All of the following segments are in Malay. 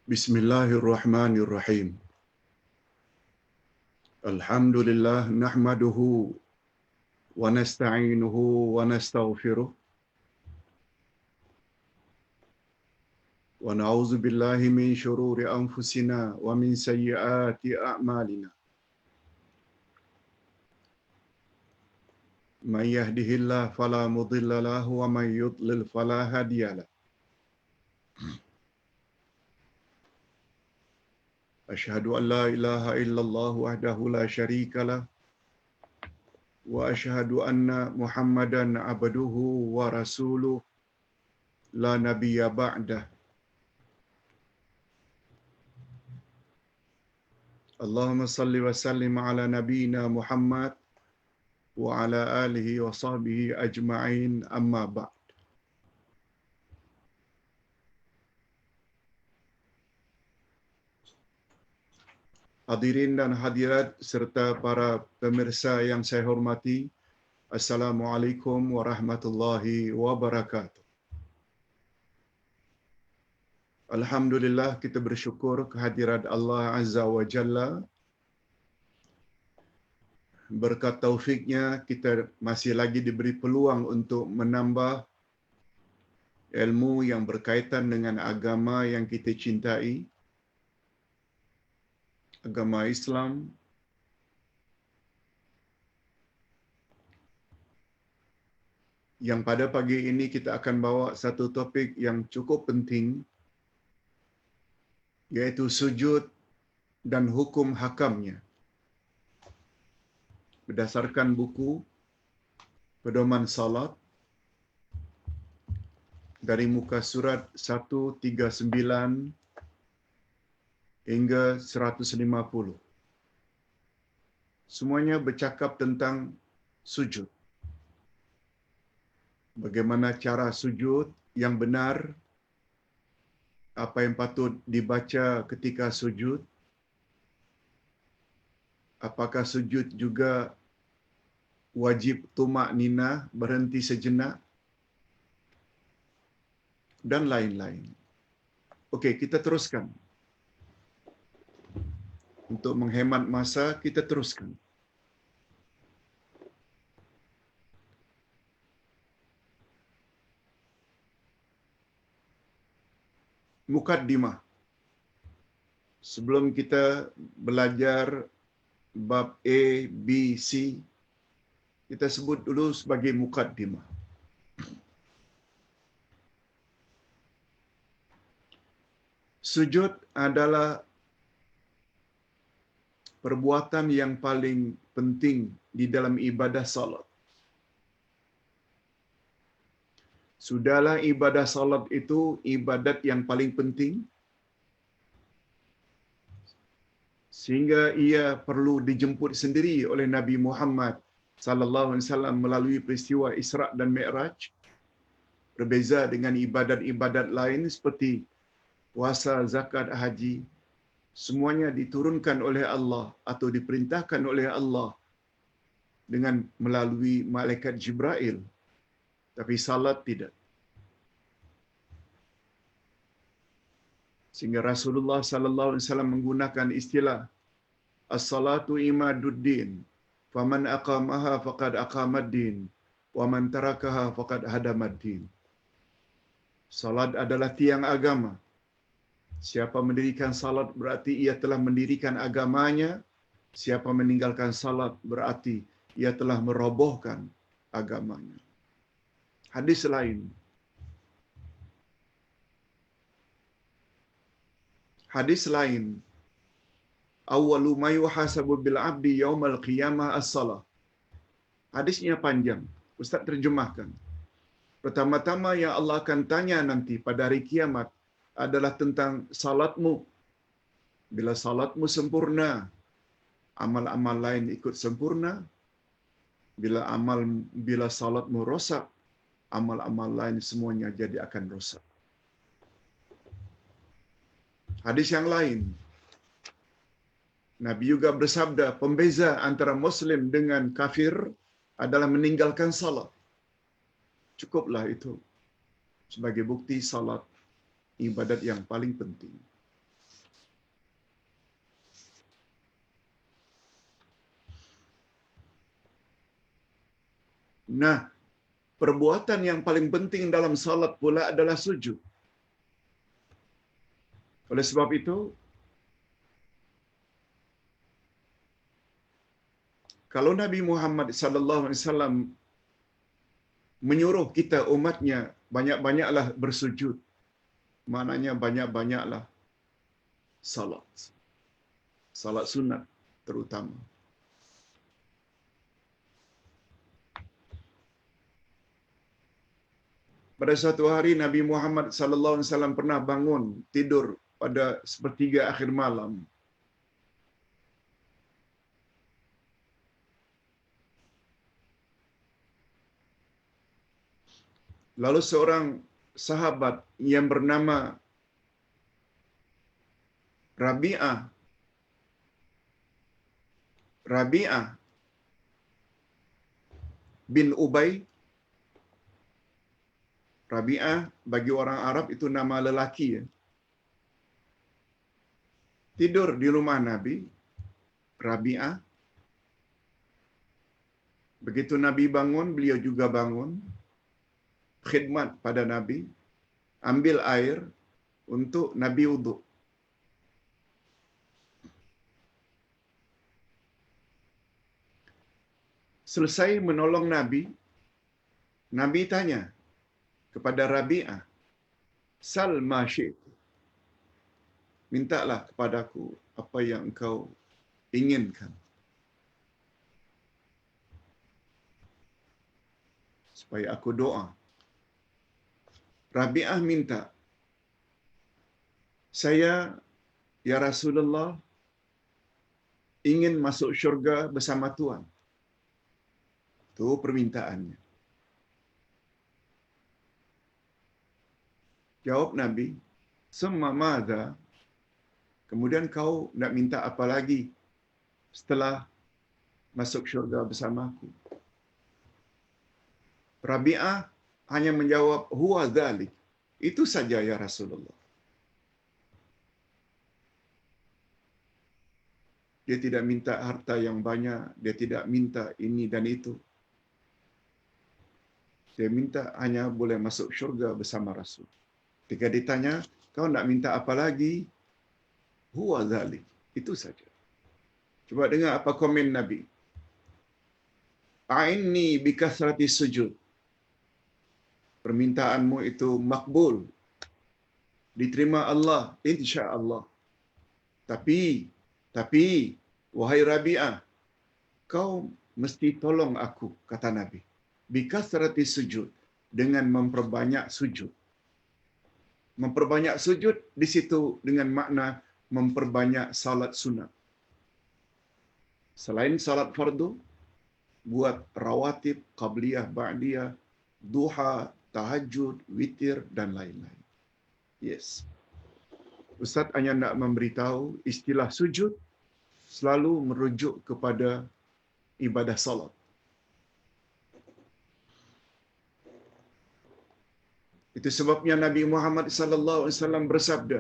Bismillahirrahmanirrahim. Alhamdulillah nahmaduhu wa nasta'inuhu wa nastaghfiruh wa na'udzu billahi min shururi anfusina wa min sayyiati a'malina. Man yahdihillahu fala mudilla lahu wa man yudlil fala hadiya lahu. Asyhadu an la ilaha illallah wahdahu la syarika lah wa asyhadu anna Muhammadan abduhu wa rasuluh la nabiyya ba'dah. Allahumma salli wa sallim ala nabiyyina Muhammad wa ala alihi wa sahbihi ajma'in, amma ba'd. Hadirin dan hadirat serta para pemirsa yang saya hormati, Assalamualaikum warahmatullahi wabarakatuh. Alhamdulillah, kita bersyukur kehadirat Allah Azza wa Jalla. Berkat taufiknya kita masih lagi diberi peluang untuk menambah ilmu yang berkaitan dengan agama yang kita cintai, agama Islam. Yang pada pagi ini kita akan bawa satu topik yang cukup penting, yaitu sujud dan hukum hakamnya. Berdasarkan buku Pedoman Salat dari muka surat 139 hingga 150. Semuanya bercakap tentang sujud. Bagaimana cara sujud yang benar, apa yang patut dibaca ketika sujud, apakah sujud juga wajib tumak ninah, berhenti sejenak, dan lain-lain. Okey, kita teruskan. Untuk menghemat masa, kita teruskan. Mukaddimah. Sebelum kita belajar bab A, B, C, kita sebut dulu sebagai mukaddimah. Sujud adalah perbuatan yang paling penting di dalam ibadah salat. Sudahlah ibadah salat itu ibadat yang paling penting, sehingga ia perlu dijemput sendiri oleh Nabi Muhammad sallallahu alaihi wasallam melalui peristiwa Isra' dan Mi'raj. Berbeza dengan ibadat-ibadat lain seperti puasa, zakat, haji, semuanya diturunkan oleh Allah atau diperintahkan oleh Allah dengan melalui malaikat Jibril. Tapi salat tidak. Sehingga Rasulullah sallallahu alaihi wasallam menggunakan istilah as-salatu imaduddin, faman aqamaha faqad aqamaddin, wa man tarakaha faqad hadamaddin. Salat adalah tiang agama. Siapa mendirikan salat berarti ia telah mendirikan agamanya. Siapa meninggalkan salat berarti ia telah merobohkan agamanya. Hadis lain. Hadis lain. Awwalu ma yuhasabu bil 'abdi yaumal qiyamah as-salah. Hadisnya panjang. Ustaz terjemahkan. Pertama-tama yang Allah akan tanya nanti pada hari kiamat adalah tentang salatmu. Bila salatmu sempurna, amal-amal lain ikut sempurna. Bila salatmu rosak, amal-amal lain semuanya jadi akan rosak. Hadis yang lain, Nabi juga bersabda, pembeza antara Muslim dengan kafir adalah meninggalkan salat. Cukuplah itu sebagai bukti salat ibadat yang paling penting. Nah, perbuatan yang paling penting dalam salat pula adalah sujud. Oleh sebab itu, kalau Nabi Muhammad sallallahu alaihi wasallam menyuruh kita umatnya banyak-banyaklah bersujud, maknanya banyak-banyaklah salat. Salat sunat terutama. Pada suatu hari Nabi Muhammad sallallahu alaihi wasallam pernah bangun tidur pada sepertiga akhir malam. Lalu seorang sahabat yang bernama Rabi'ah bin Ubay. Rabi'ah bagi orang Arab itu nama lelaki, ya. Tidur di rumah Nabi, Rabi'ah. Begitu Nabi bangun, beliau juga bangun. Khidmat pada Nabi, ambil air untuk Nabi wuduk. Selesai menolong Nabi, Nabi tanya kepada Rabi'ah, "Sal ma syi'ta." Mintalah kepadaku apa yang engkau inginkan, supaya aku doa. Rabi'ah minta, "Saya, ya Rasulullah, ingin masuk syurga bersama Tuhan." Itu permintaannya. Jawab Nabi, "Summa madza?" Kemudian kau nak minta apa lagi setelah masuk syurga bersamaku? Rabi'ah hanya menjawab, "Huwa dzalik." Itu saja ya Rasulullah. Dia tidak minta harta yang banyak, dia tidak minta ini dan itu. Dia minta hanya boleh masuk syurga bersama Rasul. Ketika ditanya, "Kau nak minta apa lagi?" Huwa dzalik. Itu saja. Coba dengar apa komen Nabi. "A'inni bikasrati sujud." Permintaanmu itu makbul, diterima Allah, insya-Allah. Tapi, wahai Rabi'ah, kau mesti tolong aku, kata Nabi. Bikasrati sujud, dengan memperbanyak sujud. Memperbanyak sujud di situ dengan makna memperbanyak salat sunat. Selain salat fardu, buat rawatib, qabliyah, ba'diyah, duha, tahajud, witir, dan lain-lain. Yes. Ustaz hanya nak memberitahu istilah sujud selalu merujuk kepada ibadah salat. Itu sebabnya Nabi Muhammad sallallahu alaihi wasallam bersabda,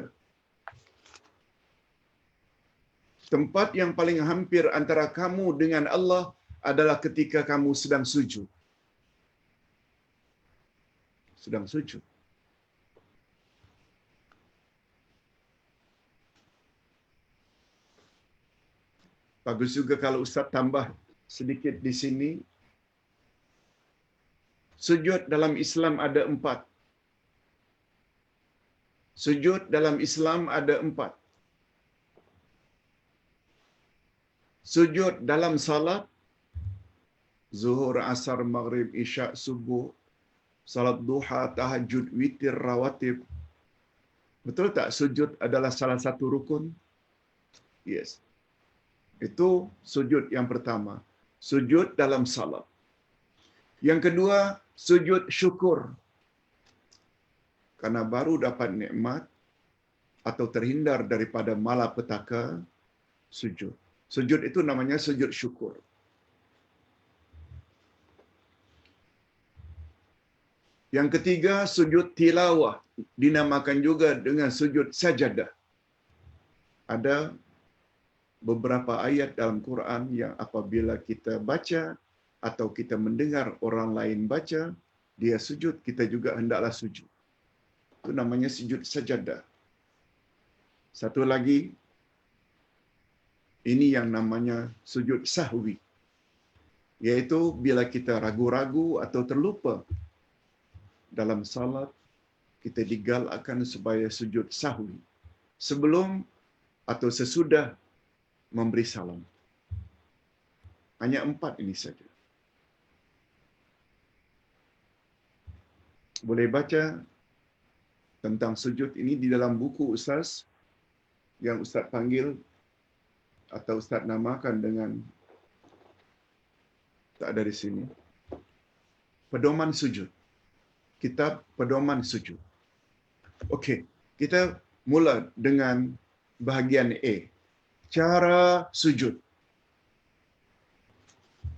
"Tempat yang paling hampir antara kamu dengan Allah adalah ketika kamu sedang sujud." Sedang sujud. Bagus juga kalau Ustaz tambah sedikit di sini. Sujud dalam Islam ada 4. Sujud dalam Islam ada 4. Sujud dalam salat, zuhur, asar, maghrib, isya, subuh, salat duha, tahajud, witir, rawatib. Betul tak sujud adalah salah satu rukun? Yes. Itu sujud yang pertama. Sujud dalam salat. Yang kedua, sujud syukur. Karena baru dapat nikmat atau terhindar daripada malapetaka, sujud. Sujud itu namanya sujud syukur. Yang ketiga, sujud tilawah. Dinamakan juga dengan sujud sajadah. Ada beberapa ayat dalam Quran yang apabila kita baca atau kita mendengar orang lain baca, dia sujud, kita juga hendaklah sujud. Itu namanya sujud sajadah. Satu lagi, ini yang namanya sujud sahwi. Yaitu bila kita ragu-ragu atau terlupa dalam salat, kita digalakkan supaya sujud sahwi sebelum atau sesudah memberi salam. Hanya 4 ini saja. Boleh baca tentang sujud ini di dalam buku Ustaz yang Ustaz panggil atau Ustaz namakan dengan, tak ada di sini, Pedoman Sujud. Kitab Pedoman Sujud. Okey, kita mula dengan bahagian A. Cara sujud.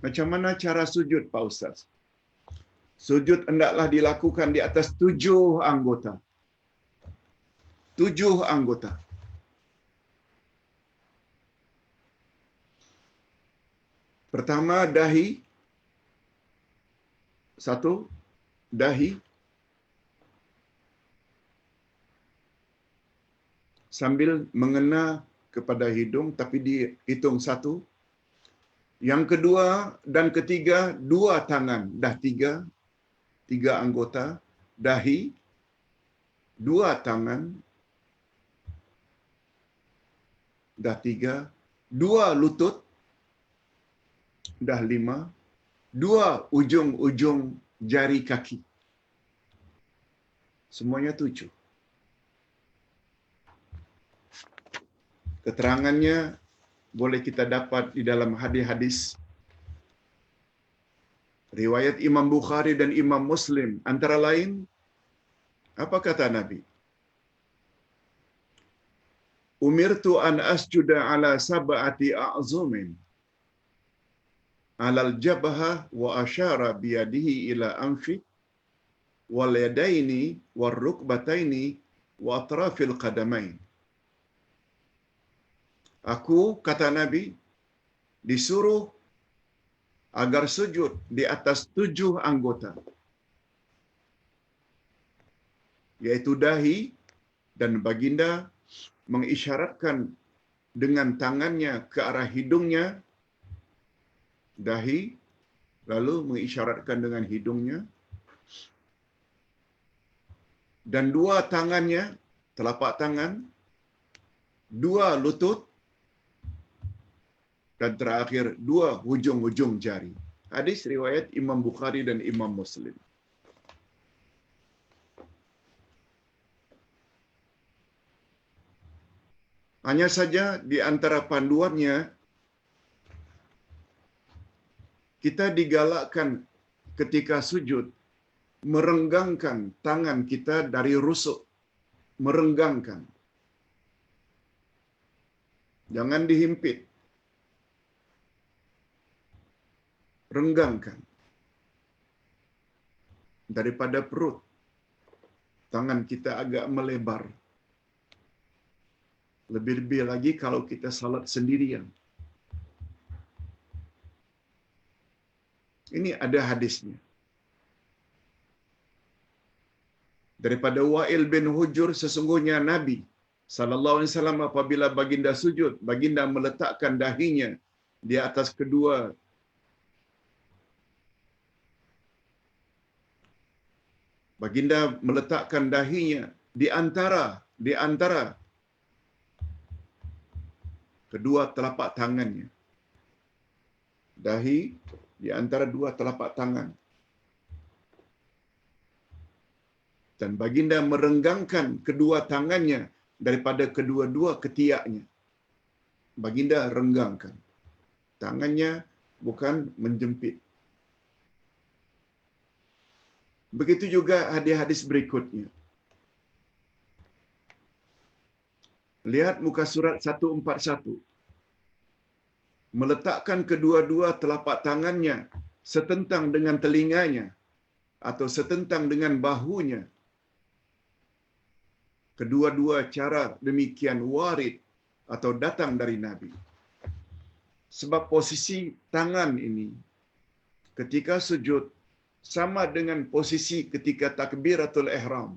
Macam mana cara sujud, Pak Ustaz? Sujud hendaklah dilakukan di atas 7 anggota. 7 anggota. Pertama, dahi. 1, dahi. Sambil mengena kepada hidung, tapi dihitung 1. Yang kedua dan ketiga, 2 tangan. Dah 3 anggota. Dahi, 2 tangan. Dah 3. 2 lutut. Dah 5. 2 ujung-ujung jari kaki. Semuanya 7. Keterangannya boleh kita dapat di dalam hadis-hadis riwayat Imam Bukhari dan Imam Muslim. Antara lain, apa kata Nabi? Umirtu an asjuda ala sab'ati a'zumin. Alal jabhah wa asyara biyadihi ila anfi wal yadaini war rukbataini wa atrafil qadamain. Aku, kata Nabi, disuruh agar sujud di atas 7 anggota, yaitu dahi, dan baginda mengisyaratkan dengan tangannya ke arah hidungnya, dahi, lalu mengisyaratkan dengan hidungnya, dan 2 tangannya, telapak tangan, 2 lutut, dan terakhir 2 hujung-hujung jari. Hadis riwayat Imam Bukhari dan Imam Muslim. Hanya saja di antara panduannya, kita digalakkan ketika sujud merenggangkan tangan kita dari rusuk. Merenggangkan. Jangan dihimpit. Renggangkan. Daripada perut, tangan kita agak melebar. Lebih-lebih lagi kalau kita salat sendirian. Ini ada hadisnya. Daripada Wa'il bin Hujur, sesungguhnya Nabi sallallahu alaihi wasallam apabila baginda sujud, baginda meletakkan dahinya di atas kedua baginda meletakkan dahinya di antara kedua telapak tangannya. Dahi di antara 2 telapak tangan. Dan baginda merenggangkan kedua tangannya daripada kedua-dua ketiaknya. Baginda renggangkan. Tangannya bukan menjempit. Begitu juga hadis-hadis berikutnya. Lihat muka surat 141. Meletakkan kedua-dua telapak tangannya setentang dengan telinganya atau setentang dengan bahunya. Kedua-dua cara demikian warid atau datang dari Nabi. Sebab posisi tangan ini, ketika sujud sama dengan posisi ketika takbiratul ihram.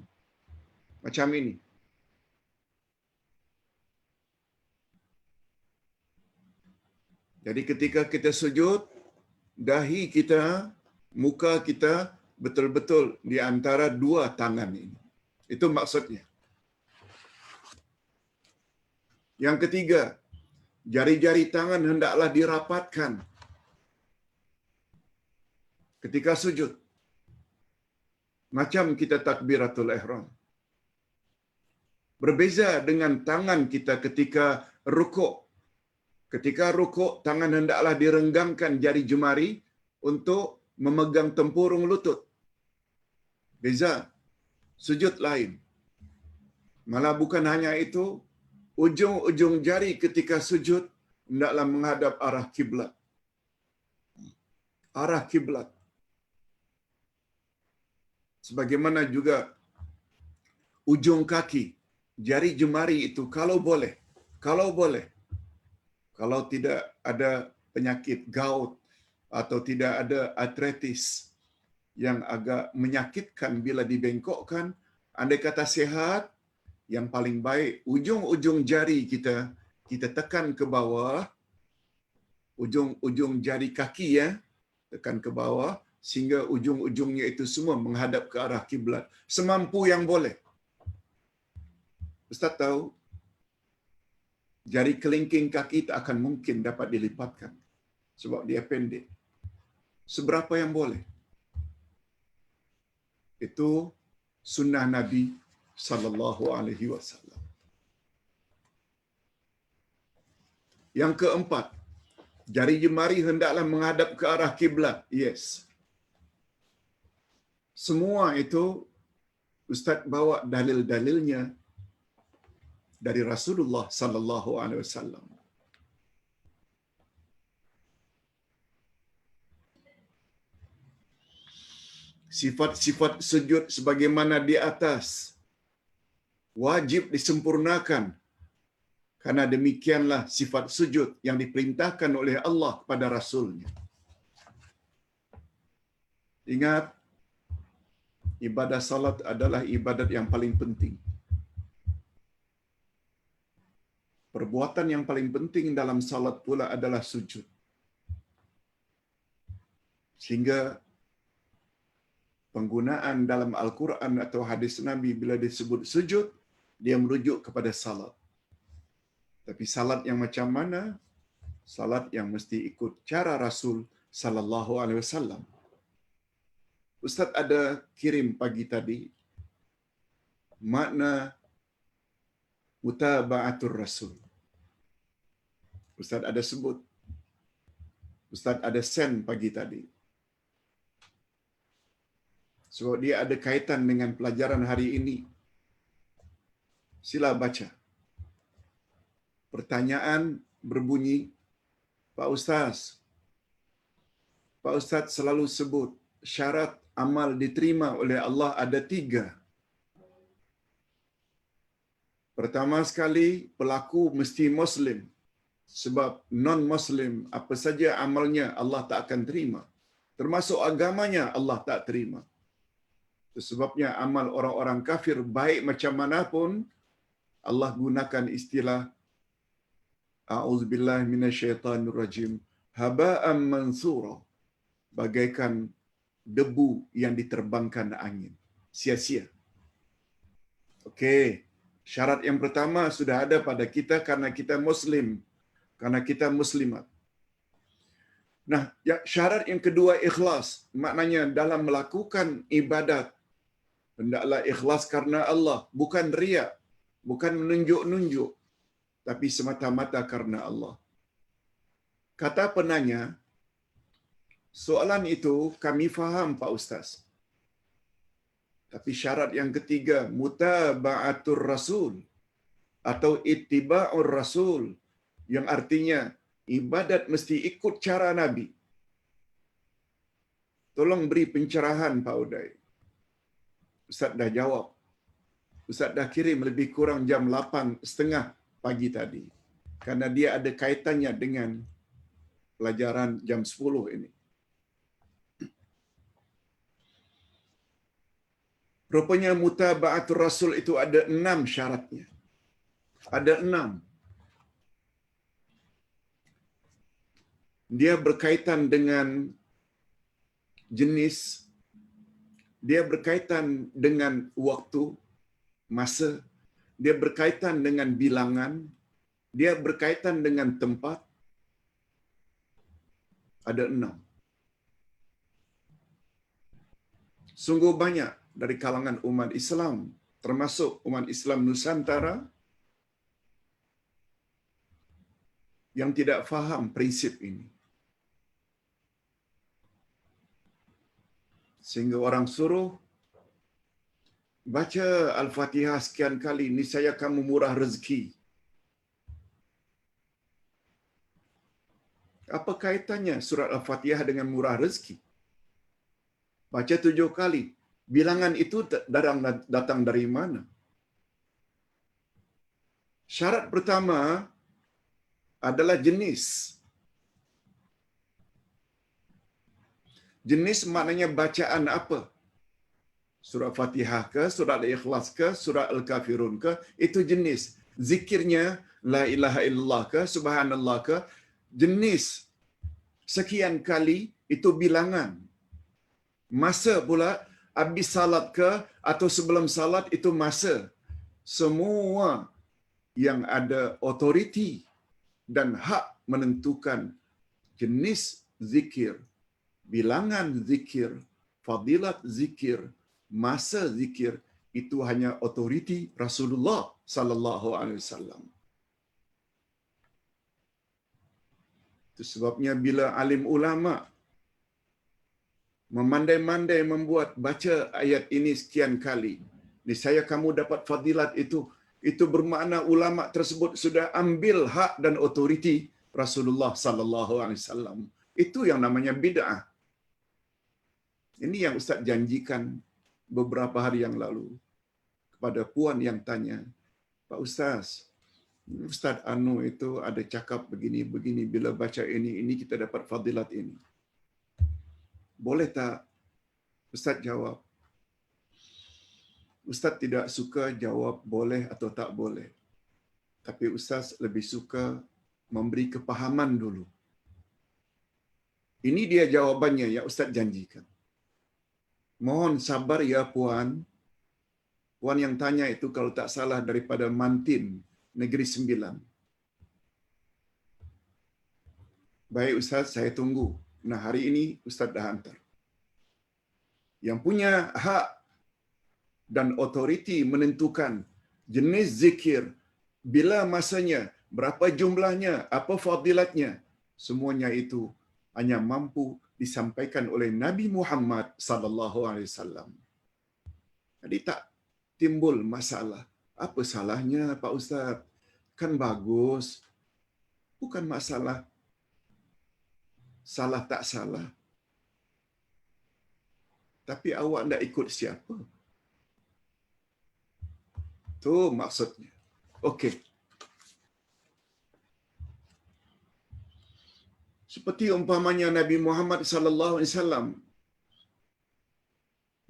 Macam ini. Jadi ketika kita sujud, dahi kita, muka kita betul-betul di antara dua tangan ini. Itu maksudnya. Yang ketiga, jari-jari tangan hendaklah dirapatkan ketika sujud. Macam kita takbiratul ihram. Berbeza dengan tangan kita ketika rukuk. Ketika rukuk, tangan hendaklah direnggangkan jari jemari untuk memegang tempurung lutut. Beza. Sujud lain. Malah bukan hanya itu, ujung-ujung jari ketika sujud hendaklah menghadap arah kiblat. Arah kiblat. Sebagaimana juga ujung kaki, jari jemari itu kalau boleh, kalau tidak ada penyakit gout atau tidak ada artritis yang agak menyakitkan bila dibengkokkan, andai kata sehat, yang paling baik ujung-ujung jari kita tekan ke bawah, ujung-ujung jari kaki ya, tekan ke bawah sehingga ujung-ujungnya itu semua menghadap ke arah kiblat semampu yang boleh. Ustaz tahu jari kelingking kaki tak akan mungkin dapat dilipatkan sebab dia pendek. Seberapa yang boleh? Itu sunnah Nabi sallallahu alaihi wasallam. Yang keempat, jari jemari hendaklah menghadap ke arah kiblat. Yes. Semua itu Ustaz bawa dalil-dalilnya dari Rasulullah sallallahu alaihi wasallam. Sifat-sifat sujud sebagaimana di atas wajib disempurnakan. Karena demikianlah sifat sujud yang diperintahkan oleh Allah kepada Rasul-Nya. Ingat, ibadah salat adalah ibadat yang paling penting. Perbuatan yang paling penting dalam salat pula adalah sujud. Sehingga penggunaan dalam Al-Quran atau hadis Nabi bila disebut sujud, dia merujuk kepada salat. Tapi salat yang macam mana? Salat yang mesti ikut cara Rasul sallallahu alaihi wasallam. Ustaz ada kirim pagi tadi makna mutaba'atur Rasul. Ustaz ada sebut. Ustaz ada send pagi tadi. So dia ada kaitan dengan pelajaran hari ini. Sila baca. Pertanyaan berbunyi, Pak Ustaz selalu sebut syarat amal diterima oleh Allah ada 3. Pertama sekali, pelaku mesti Muslim. Sebab non-Muslim, apa saja amalnya Allah tak akan terima. Termasuk agamanya Allah tak terima. Sebabnya amal orang-orang kafir baik macam manapun, Allah gunakan istilah A'udzubillahi minasyaitanirrajim, haba'an mansura, bagaikan debu yang diterbangkan angin, sia-sia. Okey, syarat yang pertama sudah ada pada kita karena kita Muslim, karena kita Muslimat. Nah, syarat yang kedua ikhlas, maknanya dalam melakukan ibadat hendaklah ikhlas karena Allah, bukan riya, bukan menunjuk-nunjuk, tapi semata-mata karena Allah. Kata penanya, soalan itu kami faham Pak Ustaz. Tapi syarat yang ketiga, mutaba'atur Rasul atau ittiba'ur Rasul, yang artinya ibadat mesti ikut cara Nabi. Tolong beri pencerahan Pak Uday. Ustaz dah jawab. Ustaz dah kirim lebih kurang jam 8.30 pagi tadi. Karena dia ada kaitannya dengan pelajaran jam 10 ini. Rupanya mutaba'atul Rasul itu ada 6 syaratnya. Ada 6. Dia berkaitan dengan jenis, dia berkaitan dengan waktu, masa, dia berkaitan dengan bilangan, dia berkaitan dengan tempat. Ada 6. Sungguh banyak dari kalangan umat Islam, termasuk umat Islam Nusantara, yang tidak faham prinsip ini. Sehingga orang suruh baca Al-Fatihah sekian kali, niscaya kamu murah rezeki. Apa kaitannya surat Al-Fatihah dengan murah rezeki? Baca 7 kali. Bilangan itu datang dari mana? Syarat pertama adalah jenis. Jenis maknanya bacaan apa? Surah Fatihah ke, surah Al-Ikhlas ke, surah Al-Kafirun ke, itu jenis. Zikirnya la ilaha illallah ke, subhanallah ke, jenis. Sekian kali itu bilangan. Masa pula, habis salat ke atau sebelum salat itu masa. Semua yang ada otoriti dan hak menentukan jenis zikir, bilangan zikir, fadilat zikir, masa zikir, itu hanya otoriti Rasulullah sallallahu alaihi wasallam. Itu sebabnya bila alim ulama memandai-mandai membuat baca ayat ini sekian kali, niscaya kamu dapat fadilat itu bermakna ulama tersebut sudah ambil hak dan otoriti Rasulullah sallallahu alaihi wasallam. Itu yang namanya bid'ah. Ini yang Ustaz janjikan beberapa hari yang lalu kepada puan yang tanya, Pak Ustaz, Ustaz Anu itu ada cakap begini-begini, bila baca ini kita dapat fadilat ini. Boleh tak? Ustaz jawab. Ustaz tidak suka jawab boleh atau tak boleh. Tapi Ustaz lebih suka memberi kepahaman dulu. Ini dia jawabannya yang Ustaz janjikan. Mohon sabar ya puan. Puan yang tanya itu kalau tak salah daripada Mantin, Negeri Sembilan. Baik Ustaz, saya tunggu. Nah, hari ini Ustaz dah hantar. Yang punya hak dan otoriti menentukan jenis zikir, bila masanya, berapa jumlahnya, apa fadilatnya, semuanya itu hanya mampu disampaikan oleh Nabi Muhammad sallallahu alaihi wasallam. Jadi tak timbul masalah. Apa salahnya Pak Ustaz? Kan bagus. Bukan masalah salah tak salah. Tapi awak nak ikut siapa? Tu maksudnya. Okey. Seperti umpamanya Nabi Muhammad sallallahu alaihi wasallam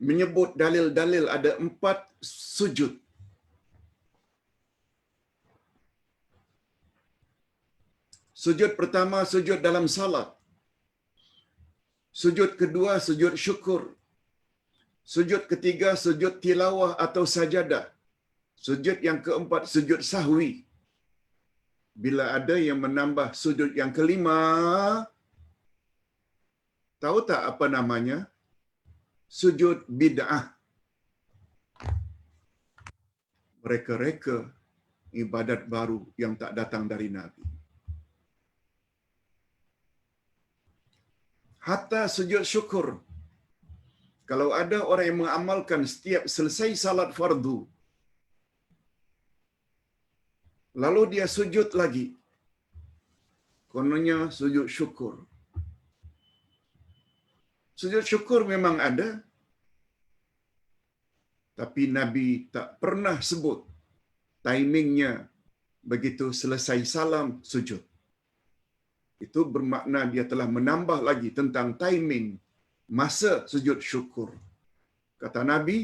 menyebut dalil-dalil ada 4 sujud. Sujud pertama sujud dalam salat. Sujud kedua sujud syukur. Sujud ketiga sujud tilawah atau sajadah. Sujud yang keempat sujud sahwi. Bila ada yang menambah sujud yang kelima, tahu tak apa namanya? Sujud bid'ah. Mereka-reka ibadat baru yang tak datang dari Nabi. Hatta sujud syukur. Kalau ada orang yang mengamalkan setiap selesai salat fardu, lalu dia sujud lagi, kononnya sujud syukur. Sujud syukur memang ada, tapi Nabi tak pernah sebut timingnya begitu selesai salam sujud. Itu bermakna dia telah menambah lagi tentang timing masa sujud syukur. Kata Nabi,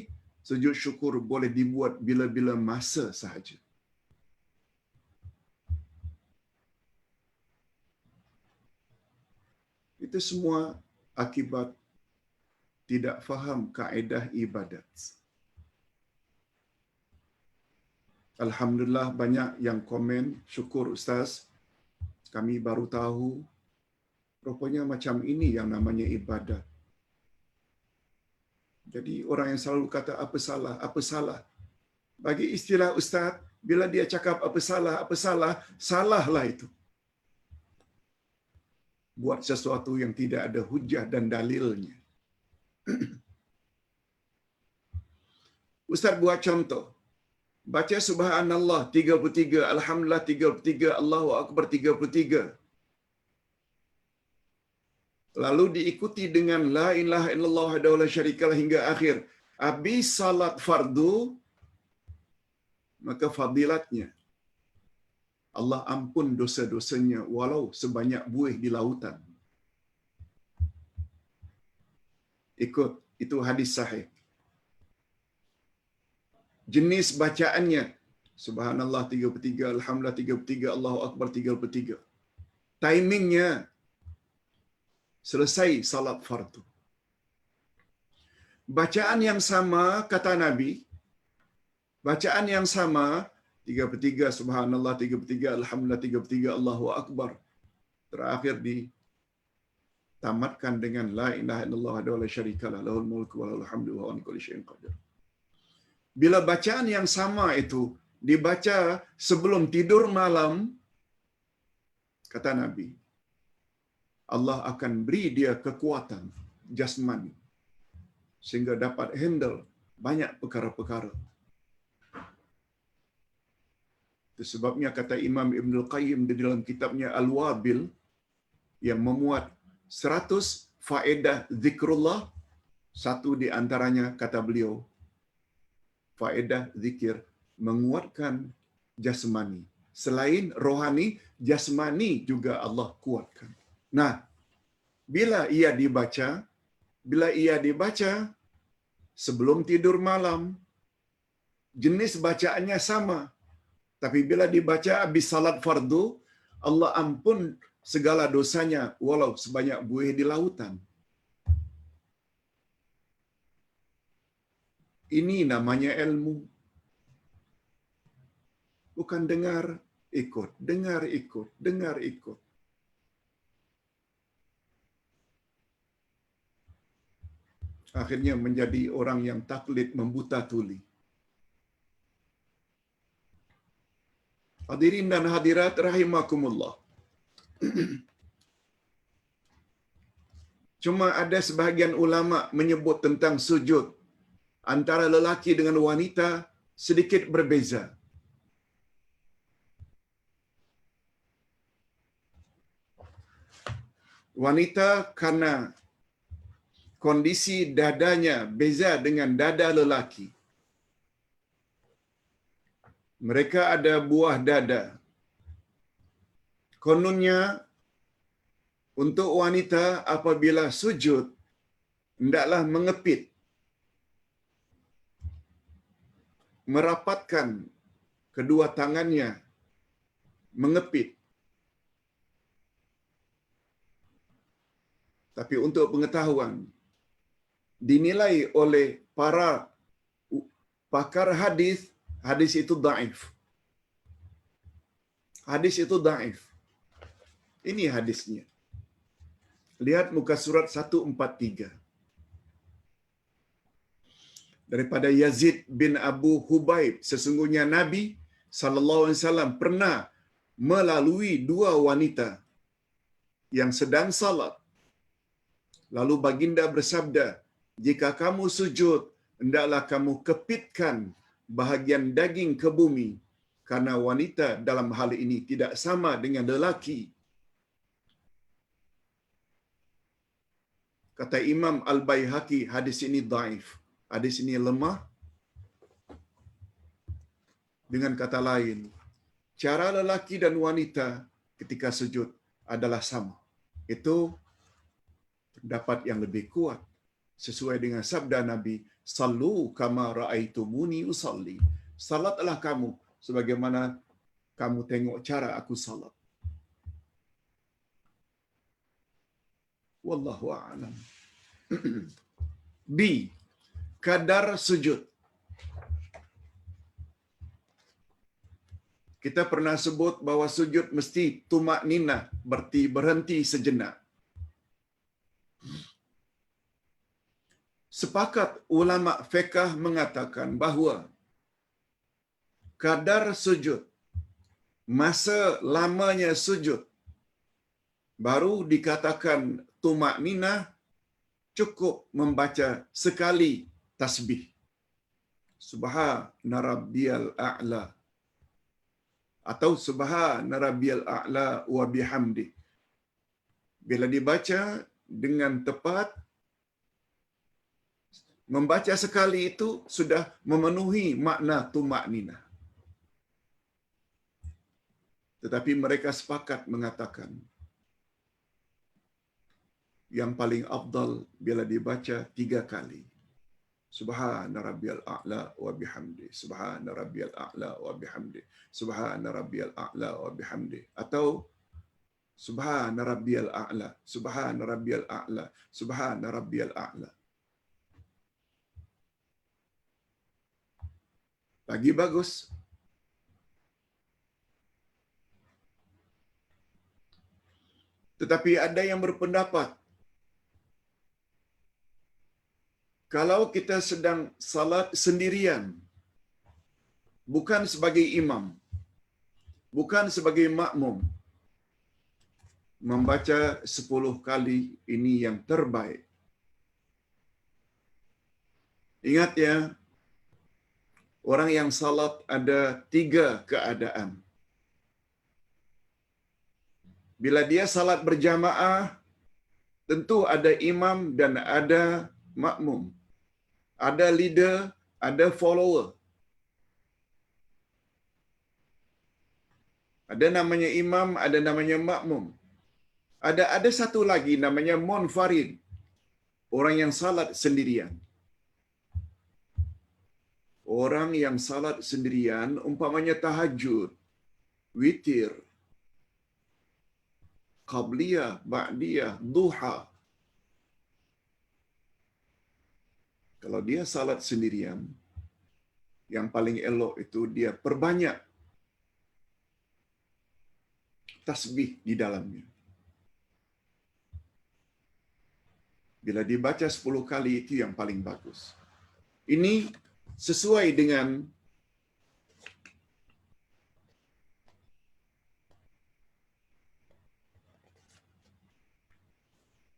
Sujud syukur boleh dibuat bila-bila masa sahaja. Itu semua akibat tidak faham kaedah ibadat. Alhamdulillah banyak yang komen, syukur Ustaz, kami baru tahu rupanya macam ini yang namanya ibadat. Jadi orang yang selalu kata apa salah. Bagi istilah Ustaz, bila dia cakap apa salah, salahlah itu. Buat sesuatu yang tidak ada hujah dan dalilnya. Ustaz buat contoh. Baca subhanallah 33, alhamdulillah 33, Allahu akbar 33. Lalu diikuti dengan la ilaha illallah wahdahu la syarikalah hingga akhir. Habis salat fardu, maka fadilatnya Allah ampun dosa-dosanya walau sebanyak buih di lautan. Ikut, itu hadis sahih. Jenis bacaannya subhanallah 33, alhamdulillah 33, Allahu akbar 33. Timingnya selesai salat fardu. Bacaan yang sama kata Nabi, bacaan yang sama 33 subhanallah 33, alhamdulillah 33, Allahu akbar. Terakhir ditamatkan dengan la ilaha illallah wahdahu la syarikalah lahul mulku wa lahul hamdu wa huwa ala kulli syai'in qadir. Bila bacaan yang sama itu dibaca sebelum tidur malam, kata Nabi, Allah akan beri dia kekuatan jasmani sehingga dapat handle banyak perkara-perkara. Itu sebabnya kata Imam Ibn Al-Qayyim di dalam kitabnya Al-Wabil yang memuat 100 faedah zikrullah, satu di antaranya kata beliau, faedah zikir menguatkan jasmani. Selain rohani, jasmani juga Allah kuatkan. Nah, bila ia dibaca sebelum tidur malam, jenis bacaannya sama. Tapi bila dibaca habis salat fardu, Allah ampun segala dosanya walau sebanyak buih di lautan. Ini namanya ilmu. Bukan dengar ikut, dengar ikut, dengar ikut. Akhirnya menjadi orang yang taklid membuta tuli. Hadirin dan hadirat rahimakumullah. Cuma ada sebahagian ulama menyebut tentang sujud antara lelaki dengan wanita sedikit berbeza. Wanita karena kondisi dadanya beza dengan dada lelaki. Mereka ada buah dada. Kononnya untuk wanita apabila sujud hendaklah mengepit, merapatkan kedua tangannya, mengepit. Tapi untuk pengetahuan, dinilai oleh para pakar hadis, hadis itu dhaif. Hadis itu dhaif. Ini hadisnya. Lihat muka surat 143. Daripada Yazid bin Abu Hubaib, sesungguhnya Nabi sallallahu alaihi wasallam pernah melalui dua wanita yang sedang salat. Lalu baginda bersabda, jika kamu sujud, hendaklah kamu kepitkan bahagian daging ke bumi, karena wanita dalam hal ini tidak sama dengan lelaki. Kata Imam Al-Baihaqi, hadis ini dhaif. Hadis ini lemah. Dengan kata lain, cara lelaki dan wanita ketika sujud adalah sama. Itu pendapat yang lebih kuat sesuai dengan sabda Nabi Sallu kama ra'aitumuni usalli. Salatlah kamu sebagaimana kamu tengok cara aku salat. Wallahu a'lam. B. Kadar sujud. Kita pernah sebut bahawa sujud mesti tumak ninah, berhenti sejenak. Sepakat ulama fiqh mengatakan bahawa kadar sujud, masa lamanya sujud, baru dikatakan tumak ninah, cukup membaca sekali tasbih. Subhana rabbiyal a'la. Atau subhana rabbiyal a'la wa bihamdi. Bila dibaca dengan tepat, membaca sekali itu sudah memenuhi makna tumak ninah. Tetapi mereka sepakat mengatakan yang paling afdal bila dibaca 3 kali. Subhana rabbiyal a'la wa bihamdi. Subhana rabbiyal a'la wa bihamdi. Subhana rabbiyal a'la wa bihamdi. Atau subhana rabbiyal a'la. Subhana rabbiyal a'la. Subhana rabbiyal a'la. Lagi bagus. Tetapi ada yang berpendapat, kalau kita sedang salat sendirian, bukan sebagai imam, bukan sebagai makmum, membaca 10 kali ini yang terbaik. Ingat ya, orang yang salat ada 3 keadaan. Bila dia salat berjamaah, tentu ada imam dan ada makmum. Ada leader, ada follower. Ada namanya imam, ada namanya makmum. Ada satu lagi namanya munfarid. Orang yang salat sendirian. Orang yang salat sendirian, umpamanya tahajud, witir, qabliyah, ba'diyah, duha. Kalau dia salat sendirian, yang paling elok itu dia perbanyak tasbih di dalamnya. Bila dibaca 10 kali itu yang paling bagus. Ini sesuai dengan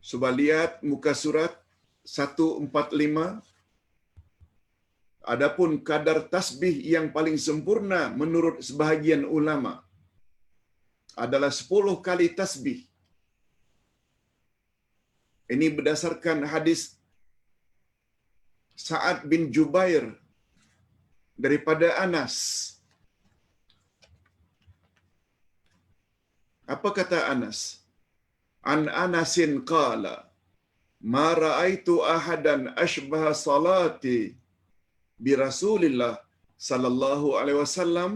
cuba lihat muka surat 145. Adapun kadar tasbih yang paling sempurna menurut sebahagian ulama adalah 10 kali tasbih. Ini berdasarkan hadis Sa'ad bin Jubair daripada Anas. Apa kata Anas? An Anasin qala, ma ra'aitu ahadan ashbaha salati bi Rasulillah sallallahu alaihi wasallam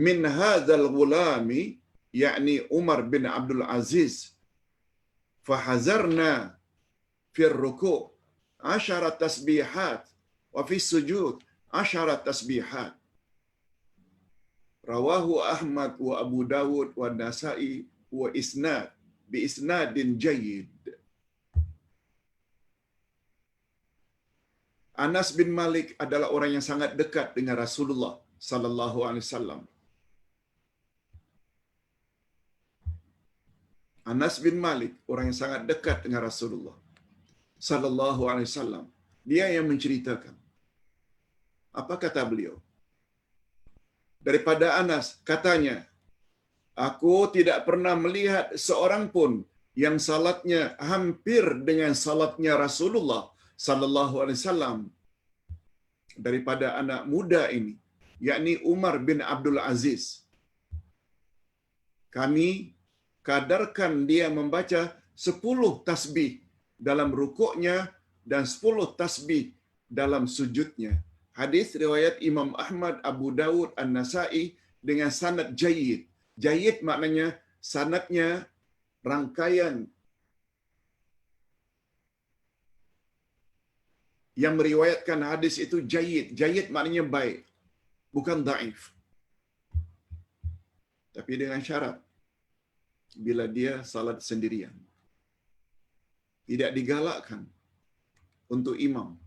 min hadzal ghulami, yakni Umar bin Abdul Aziz. Fahazarna fi ar-ruku' 10 tasbihat wa fi sujud 10 tasbihat. Rawahu Ahmad wa Abu Dawud wa Nasa'i wa bi isnadin jayyid. Anas bin Malik adalah orang yang sangat dekat dengan Rasulullah sallallahu alaihi wasallam. Anas bin Malik orang yang sangat dekat dengan Rasulullah sallallahu alaihi wasallam. Dia yang menceritakan. Apa kata beliau? Daripada Anas katanya, aku tidak pernah melihat seorang pun yang salatnya hampir dengan salatnya Rasulullah sallallahu alaihi wasallam daripada anak muda ini, yakni Umar bin Abdul Aziz. Kami kadarkan dia membaca 10 tasbih dalam rukuknya dan 10 tasbih dalam sujudnya. Hadis riwayat Imam Ahmad, Abu Dawud, An-Nasa'i dengan sanad jayyid. Jayyid maknanya sanadnya rangkaian yang meriwayatkan hadis itu jayyid. Jayyid maknanya baik, bukan dhaif. Tapi dengan syarat bila dia salat sendirian. Tidak digalakkan untuk imam.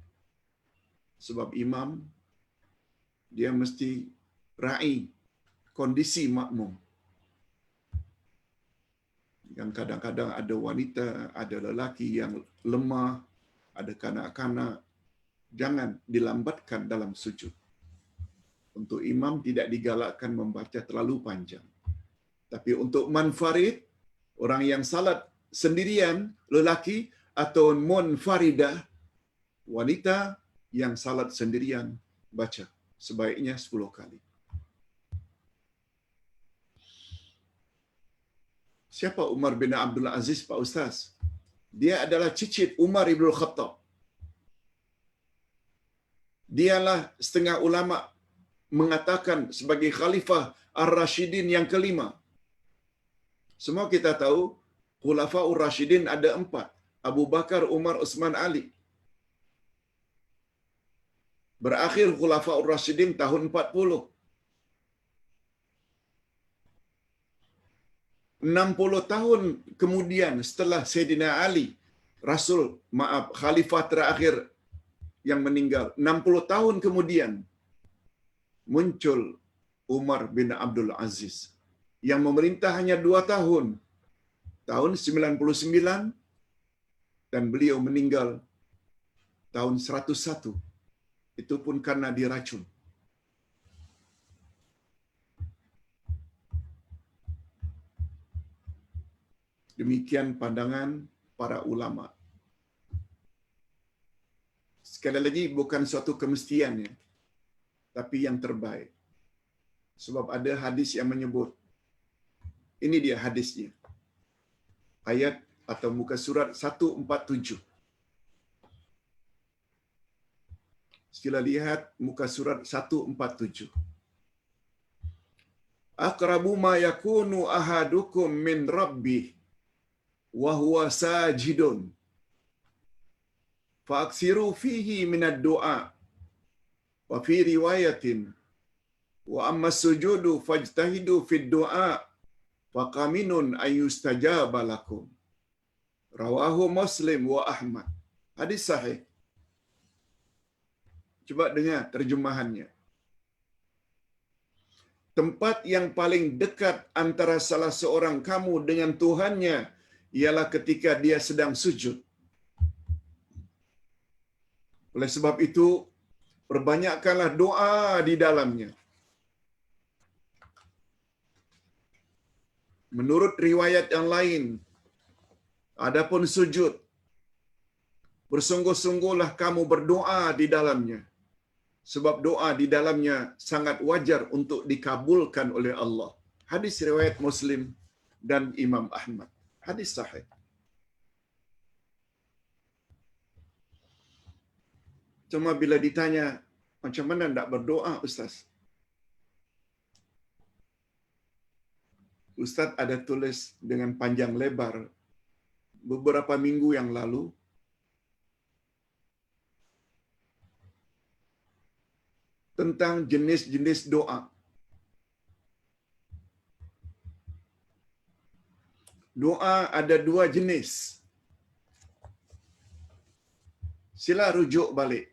Sebab imam dia mesti ra'i kondisi makmum. Yang kadang-kadang ada wanita, ada lelaki yang lemah, ada kanak-kanak. Jangan dilambatkan dalam sujud. Untuk imam tidak digalakkan membaca terlalu panjang. Tapi untuk manfarid, orang yang salat sendirian, lelaki, atau munfaridah, wanita yang salat sendirian, baca sebaiknya 10 kali. Siapa Umar bin Abdul Aziz, Pak Ustaz? Dia adalah cicit Umar ibn Khattab. Dialah setengah ulama mengatakan sebagai khalifah Ar-Rashidin yang kelima. Semua kita tahu, Khulafaur Rashidin ada 4. Abu Bakar, Umar, Utsman, Ali. Berakhir Khulafaur Rashidin tahun 40. 60 tahun kemudian setelah Sayyidina Ali, khalifah terakhir yang meninggal. 60 tahun kemudian muncul Umar bin Abdul Aziz yang memerintah hanya 2 tahun. Tahun 99 dan beliau meninggal tahun 101. Itu pun karena diracun. Demikian pandangan para ulama. Sekali lagi bukan suatu kemestian ya, tapi yang terbaik. Sebab ada hadis yang menyebut, ini dia hadisnya. Ayat atau muka surat 147. Sila lihat muka surat 147. Aqrabu ma yakunu ahadukum min rabbih wa huwa sajidun fa'aksiru fihi minad du'a wa fi riwayatin wa amma sujudu fajtahidu fid du'a faqaminun ayyustajaba lakum. Rawahu Muslim wa Ahmad. Hadis sahih. Coba dengar terjemahannya. Tempat yang paling dekat antara salah seorang kamu dengan Tuhannya ialah ketika dia sedang sujud. Oleh sebab itu, perbanyakkanlah doa di dalamnya. Menurut riwayat yang lain, adapun sujud, bersungguh-sungguhlah kamu berdoa di dalamnya. Sebab doa di dalamnya sangat wajar untuk dikabulkan oleh Allah. Hadis riwayat Muslim dan Imam Ahmad. Hadis sahih. Cuma bila ditanya, macam mana nak berdoa, Ustaz? Ustaz ada tulis dengan panjang lebar beberapa minggu yang lalu tentang jenis-jenis doa. Doa ada 2 jenis. Sila rujuk balik.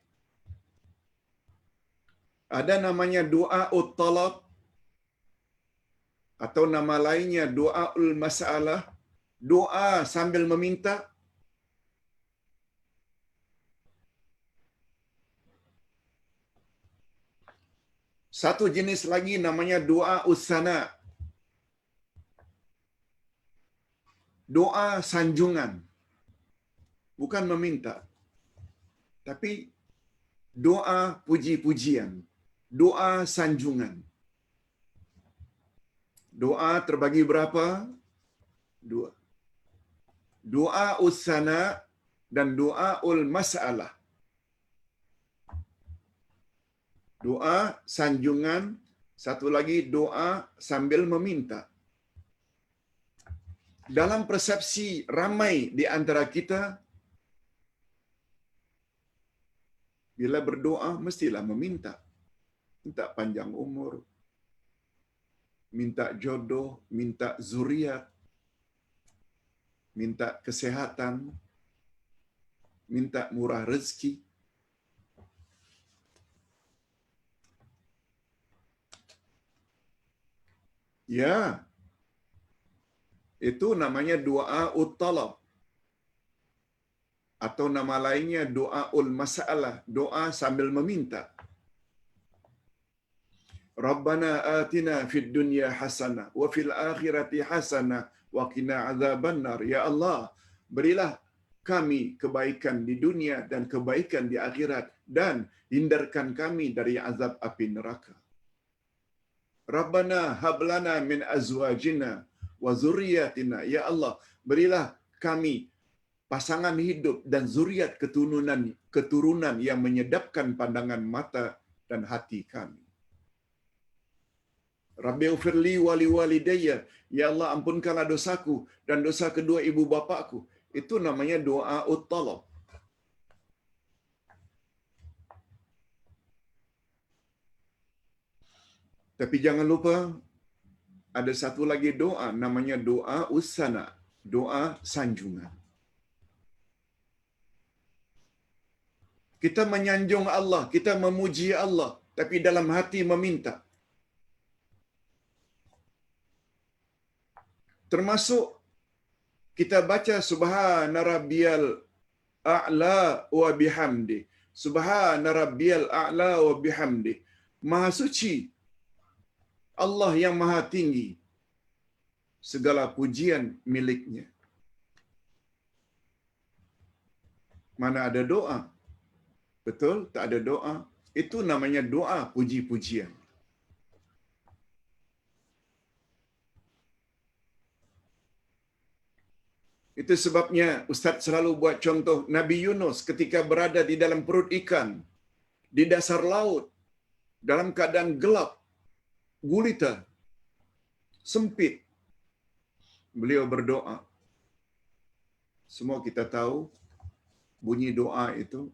Ada namanya doa ut-talab atau nama lainnya doaul masalah, doa sambil meminta. Satu jenis lagi namanya doa usana. Doa sanjungan. Bukan meminta. Tapi doa puji-pujian. Doa sanjungan. Doa terbagi berapa? 2. Doa usana dan doaul masalah. Doa sanjungan, satu lagi doa sambil meminta. Dalam persepsi ramai di antara kita, bila berdoa mestilah meminta. Minta panjang umur, minta jodoh, minta zuriat, minta kesehatan, minta murah rezeki. Ya, itu namanya doa ut-talab. Atau nama lainnya doaul masalah, doa sambil meminta. Rabbana atina fid dunya hasanah wa fil akhirati hasanah wa qina adzabannar. Ya Allah, berilah kami kebaikan di dunia dan kebaikan di akhirat dan hindarkan kami dari azab api neraka. Rabbana hablana min azwajina wa zurriyatina. Ya Allah, berilah kami pasangan hidup dan zuriat keturunan yang menyedapkan pandangan mata dan hati kami. Rabbighfirli wa liwalidayya. Ya Allah, ampunkanlah dosaku dan dosa kedua ibu bapakku. Itu namanya doa ut-talab. Tapi jangan lupa ada satu lagi doa namanya doa usana, doa sanjungan. Kita menyanjung Allah, kita memuji Allah, tapi dalam hati meminta. Termasuk kita baca subhana rabbiyal a'la wa bihamdi. Subhana rabbiyal a'la wa bihamdi. Maha suci Allah yang maha tinggi, segala pujian miliknya. Mana ada doa? Betul? Tak ada doa. Itu namanya doa puji-pujian. Itu sebabnya Ustaz selalu buat contoh Nabi Yunus ketika berada di dalam perut ikan, di dasar laut, dalam keadaan gelap, gulita, sempit. Beliau berdoa. Semua kita tahu bunyi doa itu.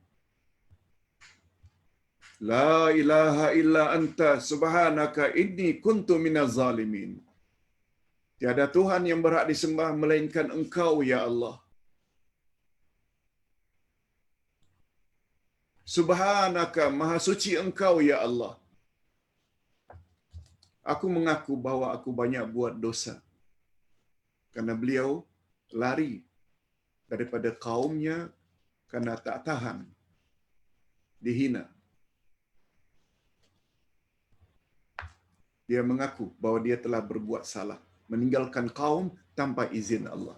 La ilaha illa anta subhanaka inni kuntu minaz zalimin. Tiada Tuhan yang berhak disembah melainkan Engkau, ya Allah. Subhanaka, maha suci Engkau, ya Allah. Aku mengaku bahwa aku banyak buat dosa. Karena beliau lari daripada kaumnya karena tak tahan, dihina. Dia mengaku bahwa dia telah berbuat salah, meninggalkan kaum tanpa izin Allah.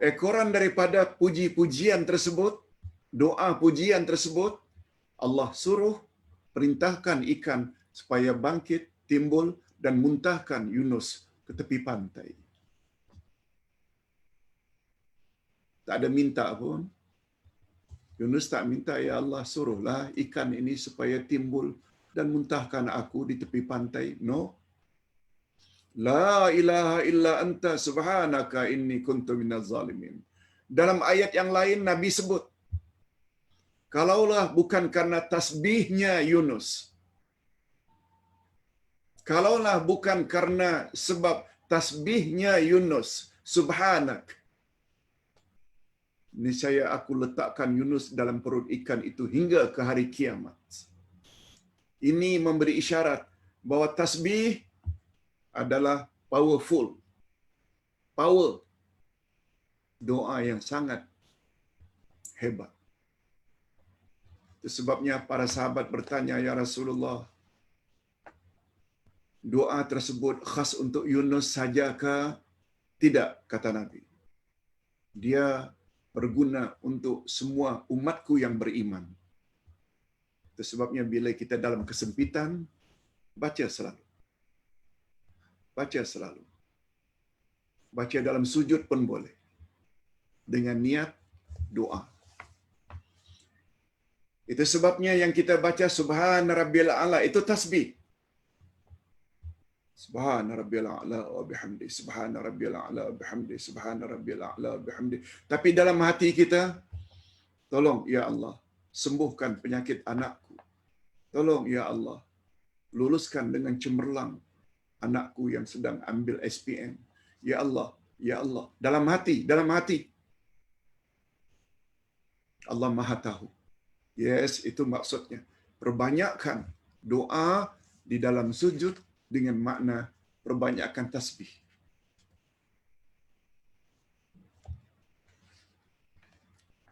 Ekoran daripada puji-pujian tersebut, doa pujian tersebut, Allah suruh perintahkan ikan supaya bangkit, timbul dan muntahkan Yunus ke tepi pantai. Tak ada minta pun. Yunus tak minta, ya Allah suruhlah ikan ini supaya timbul dan muntahkan aku di tepi pantai. No. La ilaha illa anta subhanaka inni kuntu minaz zalimin. Dalam ayat yang lain Nabi sebut, kalaulah bukan karena tasbihnya Yunus, kalaulah bukan karena sebab tasbihnya Yunus, subhanak, niscaya aku letakkan Yunus dalam perut ikan itu hingga ke hari kiamat. Ini memberi isyarat bahwa tasbih adalah powerful. Power. Doa yang sangat hebat. Itu sebabnya para sahabat bertanya, ya Rasulullah, doa tersebut khas untuk Yunus sajakah? Tidak, kata Nabi. Dia berguna untuk semua umatku yang beriman. Itu sebabnya bila kita dalam kesempitan, baca selalu. Baca selalu. baca dalam sujud pun boleh. Dengan niat doa. Itu sebabnya yang kita baca Subhana Rabbiyal A'la itu tasbih. Subhana Rabbiyal A'la wa bihamdi. Subhana Rabbiyal A'la wa bihamdi. Subhana Rabbiyal A'la wa bihamdi. Tapi dalam hati kita, tolong ya Allah, sembuhkan penyakit anakku. Tolong ya Allah, luluskan dengan cemerlang anakku yang sedang ambil SPM. Ya Allah, ya Allah. Dalam hati, dalam hati. Allah Maha tahu. Yes, itu maksudnya. Perbanyakkan doa di dalam sujud dengan makna perbanyakkan tasbih.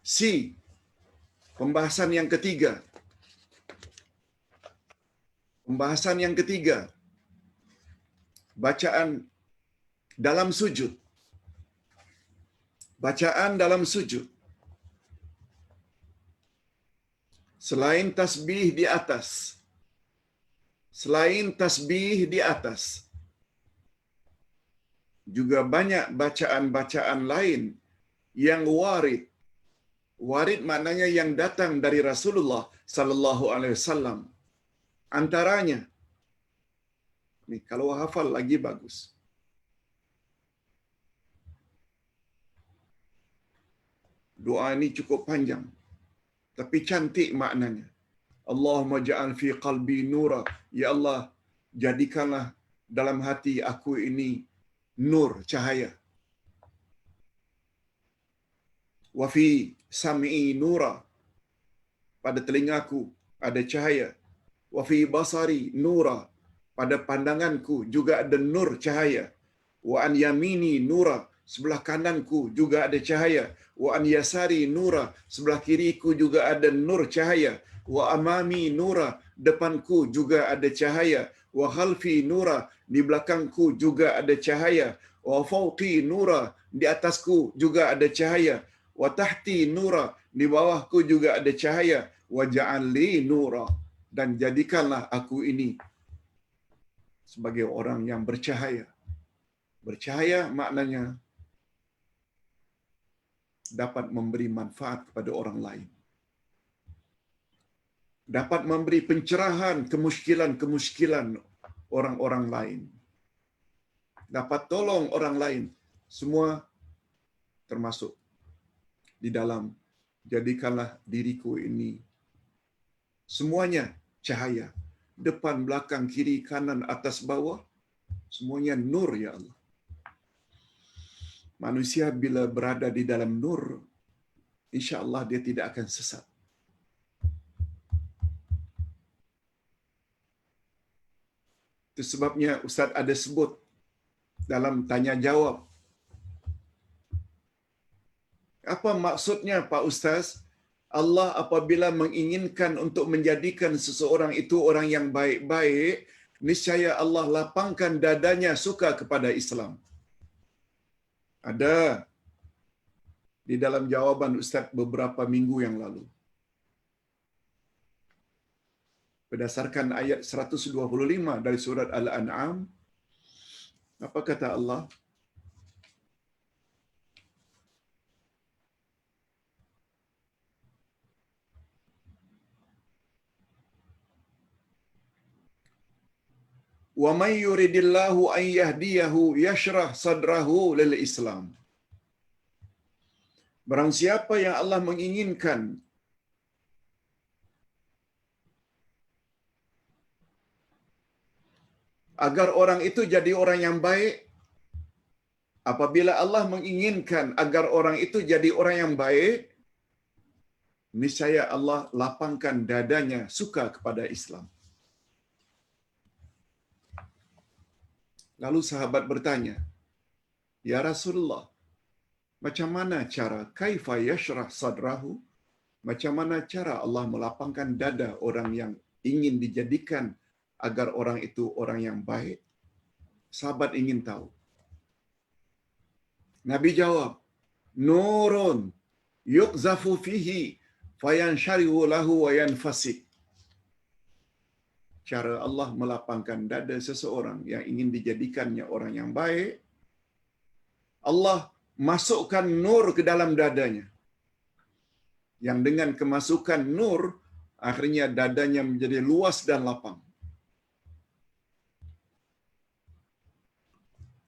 C. Pembahasan yang ketiga. Pembahasan yang ketiga. Bacaan dalam sujud. Bacaan dalam sujud. Selain tasbih di atas. Selain tasbih di atas. Juga banyak bacaan-bacaan lain yang warid. Warid maknanya yang datang dari Rasulullah sallallahu alaihi wasallam. Antaranya ni kalau hafal lagi bagus. Doa ini cukup panjang tapi cantik maknanya. Allahumma ja'al fi qalbi nura. Ya Allah, jadikanlah dalam hati aku ini nur, cahaya. Wa fi sam'i nura. Pada telingaku ada cahaya. Wa fi basari nura. Pada pandanganku juga ada nur, cahaya. Wa an yamini nura. Sebelah kananku juga ada cahaya. Wa an yasari nura. Sebelah kiriku juga ada nur, cahaya. Wa amami nura. Depanku juga ada cahaya. Wa khalfi nura. Di belakangku juga ada cahaya. Wa fawqi nura. Di atasku juga ada cahaya. Wa tahti nura. Di bawahku juga ada cahaya. Wa ja'al li nura. Dan jadikanlah aku ini sebagai orang yang bercahaya. Bercahaya maknanya dapat memberi manfaat kepada orang lain. Dapat memberi pencerahan kemuskilan-kemuskilan orang-orang lain. Dapat tolong orang lain. Semua termasuk di dalam jadikanlah diriku ini semuanya cahaya. Depan, belakang, kiri, kanan, atas, bawah. Semuanya nur, ya Allah. Manusia bila berada di dalam nur, insya Allah dia tidak akan sesat. Itu sebabnya Ustaz ada sebut dalam tanya jawab. Apa maksudnya Pak Ustaz? Allah apabila menginginkan untuk menjadikan seseorang itu orang yang baik-baik, niscaya Allah lapangkan dadanya suka kepada Islam. Ada di dalam jawaban Ustaz beberapa minggu yang lalu. Berdasarkan ayat 125 dari surat Al-An'am, apa kata Allah? Wa may yuridillahu an yahdiyahu yashrah sadrahu lil Islam. Barang siapa yang Allah menginginkan agar orang itu jadi orang yang baik, apabila Allah menginginkan agar orang itu jadi orang yang baik, niscaya Allah lapangkan dadanya suka kepada Islam. Lalu sahabat bertanya, "Ya Rasulullah, macam mana cara kaifa yashrah sadrahu? Macam mana cara Allah melapangkan dada orang yang ingin dijadikan agar orang itu orang yang baik?" Sahabat ingin tahu. Nabi jawab, "Nurun yuqzafu fihi fayansharihu lahu wa yanfasik." Cara Allah melapangkan dada seseorang yang ingin dijadikannya orang yang baik, Allah masukkan nur ke dalam dadanya. Yang dengan kemasukan nur, akhirnya dadanya menjadi luas dan lapang.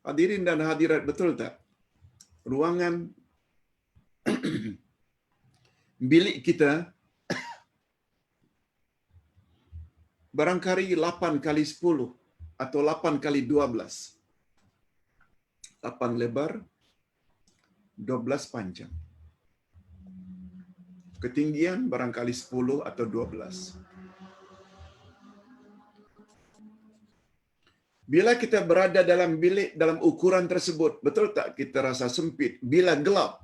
Hadirin dan hadirat, betul tak? Ruangan bilik kita barangkali 8 kali 10 atau 8 kali 12. 8 lebar, 12 panjang. Ketinggian barangkali 10 atau 12. Bila kita berada dalam bilik dalam ukuran tersebut, betul tak kita rasa sempit? Bila gelap.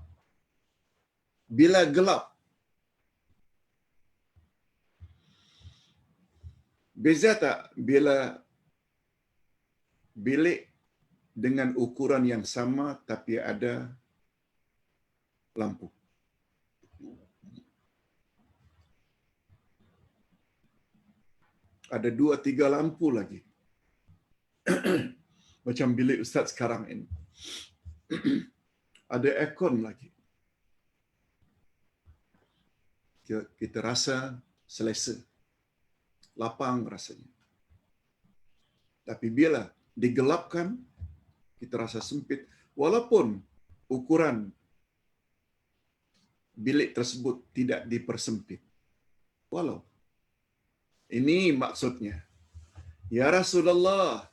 Bila gelap. Beza tak bila bilik dengan ukuran yang sama tapi ada lampu? Ada 2-3 lampu lagi. Macam bilik Ustaz sekarang ini. Ada aircon lagi. Kita rasa selesa. Lapang rasanya. Tapi bila digelapkan, kita rasa sempit. Walaupun ukuran bilik tersebut tidak dipersempit. Walau. Ini maksudnya. Ya Rasulullah,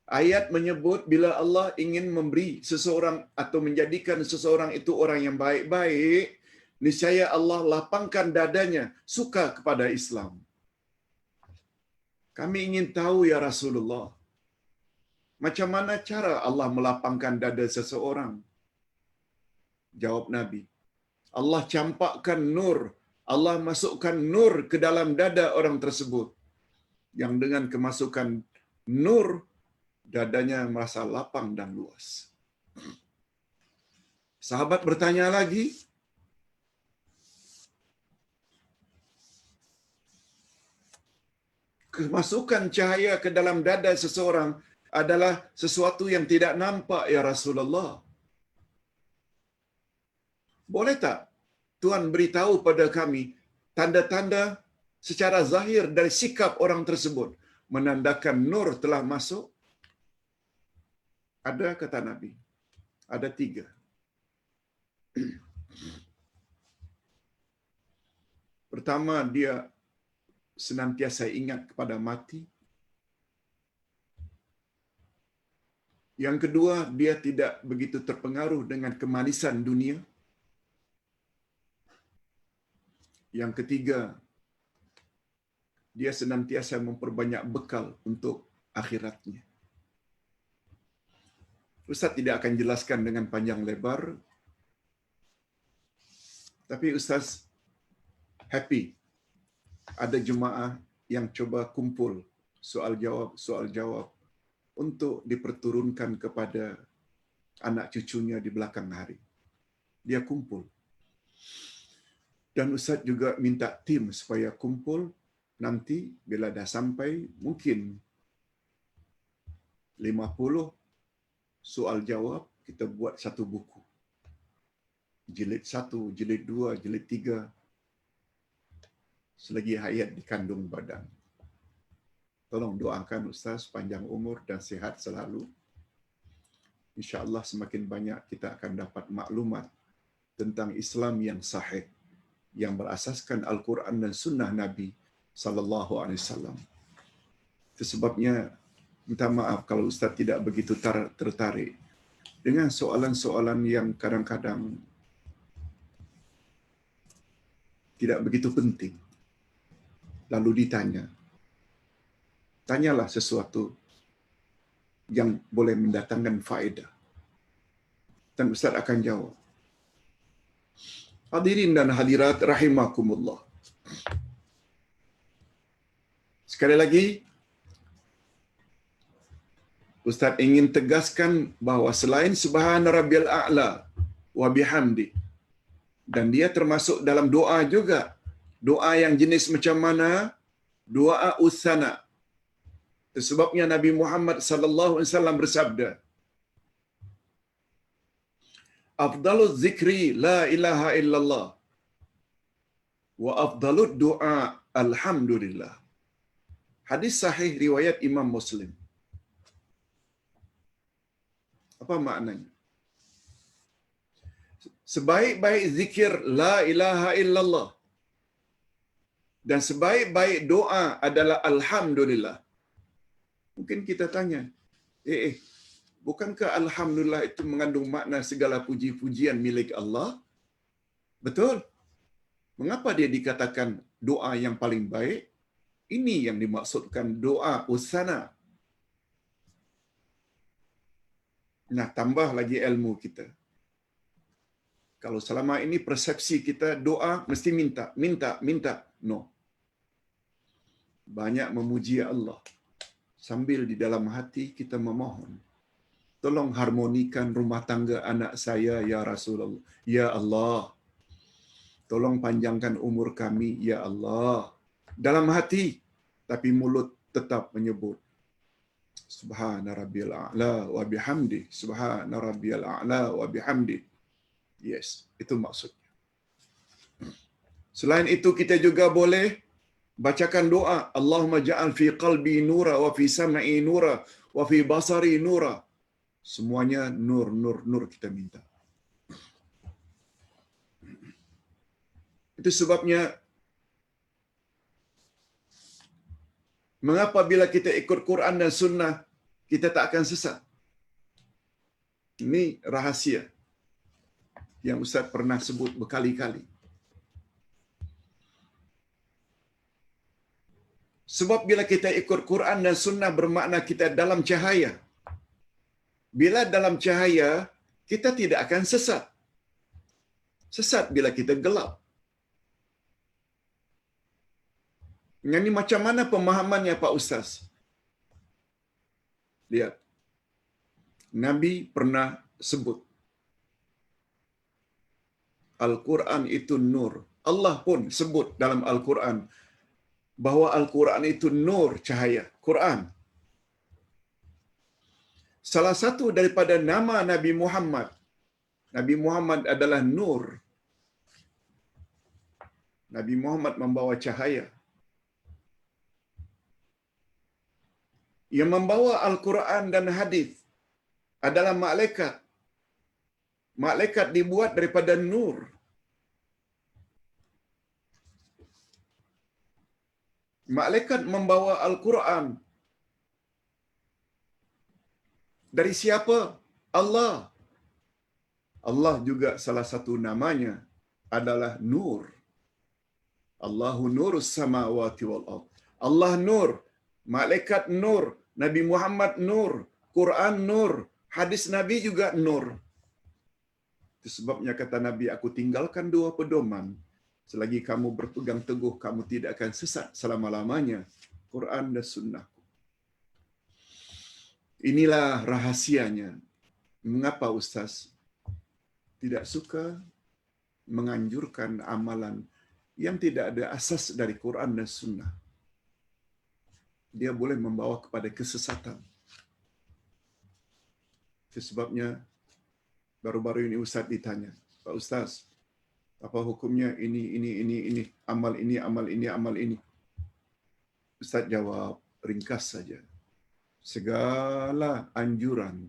ayat menyebut bila Allah ingin memberi seseorang atau menjadikan seseorang itu orang yang baik-baik, niscaya Allah lapangkan dadanya, suka kepada Islam. Kami ingin tahu ya Rasulullah, macam mana cara Allah melapangkan dada seseorang? Jawab Nabi, Allah campakkan nur, Allah masukkan nur ke dalam dada orang tersebut. Yang dengan kemasukan nur, dadanya merasa lapang dan luas. Sahabat bertanya lagi, kemasukan cahaya ke dalam dada seseorang adalah sesuatu yang tidak nampak ya Rasulullah. Boleh tak Tuhan beritahu pada kami tanda-tanda secara zahir dari sikap orang tersebut menandakan nur telah masuk? Ada, kata Nabi. Ada 3. Pertama, dia senantiasa ingat kepada mati. Yang kedua, dia tidak begitu terpengaruh dengan kemanisan dunia. Yang ketiga, dia senantiasa memperbanyak bekal untuk akhiratnya. Ustaz tidak akan jelaskan dengan panjang lebar, tapi Ustaz happy ada jemaah yang coba kumpul soal jawab untuk diperturunkan kepada anak cucunya di belakang hari. Dia kumpul. Dan Ustaz juga minta tim supaya kumpul. Nanti bila dah sampai, mungkin 50 soal jawab, kita buat satu buku. Jilid 1, jilid 2, jilid 3. Selagi hayat dikandung badan. Tolong doakan Ustaz panjang umur dan sihat selalu. InsyaAllah semakin banyak kita akan dapat maklumat tentang Islam yang sahih, yang berasaskan Al-Quran dan Sunnah Nabi sallallahu alaihi wasallam. Itu sebabnya minta maaf kalau Ustaz tidak begitu tertarik dengan soalan-soalan yang kadang-kadang tidak begitu penting. Lalu ditanya. Tanyalah sesuatu yang boleh mendatangkan faedah. Dan Ustaz akan jawab. Hadirin dan hadirat rahimakumullah. Sekali lagi, Ustaz ingin tegaskan bahawa selain Subhana Rabbiyal A'la wa bihamdi, dan dia termasuk dalam doa juga. Doa yang jenis macam mana? Doa usana. Sebabnya Nabi Muhammad sallallahu alaihi wasallam bersabda, afdaluz zikri la ilaha illallah wa afdalud du'a alhamdulillah. Hadis sahih riwayat Imam Muslim. Apa maknanya? Sebaik-baik zikir la ilaha illallah dan sebaik-baik doa adalah alhamdulillah. Mungkin kita tanya, bukankah alhamdulillah itu mengandung makna segala puji-pujian milik Allah? Betul. Mengapa dia dikatakan doa yang paling baik? Ini yang dimaksudkan doa usana. Nah, tambah lagi ilmu kita. Kalau selama ini persepsi kita doa mesti minta. No. Banyak memuji Allah. Sambil di dalam hati kita memohon. Tolong harmonikan rumah tangga anak saya, ya Rasulullah. Ya Allah. Tolong panjangkan umur kami, ya Allah. Dalam hati, tapi mulut tetap menyebut Subhana rabbiyal a'la wa bihamdi. Subhana rabbiyal a'la wa bihamdi. Yes, itu maksudnya. Selain itu kita juga boleh bacakan doa, Allahumma ja'al fi qalbi nura wa fi sam'i nura wa fi basari nura. Semuanya nur kita minta. Itu sebabnya mengapa bila kita ikut Quran dan Sunnah, kita tak akan sesat. Ini rahasia yang Ustaz pernah sebut berkali-kali. Sebab bila kita ikut Quran dan Sunnah bermakna kita dalam cahaya. Bila dalam cahaya, kita tidak akan sesat. Sesat bila kita gelap. Ini macam mana pemahamannya Pak Ustaz? Lihat. Nabi pernah sebut Al-Quran itu nur. Allah pun sebut dalam Al-Quran bahwa Al-Quran itu nur, cahaya. Quran. Salah satu daripada nama Nabi Muhammad. Nabi Muhammad adalah nur. Nabi Muhammad membawa cahaya. Yang membawa Al-Quran dan hadis adalah malaikat. Malaikat dibuat daripada nur. Malaikat membawa Al-Quran. Dari siapa? Allah. Allah juga salah satu namanya adalah nur. Allahu nurus samawati wal ardh. Allah nur, malaikat nur, Nabi Muhammad nur, Quran nur, hadis Nabi juga nur. Itu sebabnya kata Nabi, aku tinggalkan dua pedoman. Selagi kamu berpegang teguh, kamu tidak akan sesat selama-lamanya. Quran dan Sunnah. Inilah rahasianya. Mengapa Ustaz tidak suka menganjurkan amalan yang tidak ada asas dari Quran dan Sunnah? Dia boleh membawa kepada kesesatan. Itu sebabnya baru-baru ini Ustaz ditanya, Pak Ustaz, apa hukumnya ini, amal ini. Ustaz jawab ringkas saja. Segala anjuran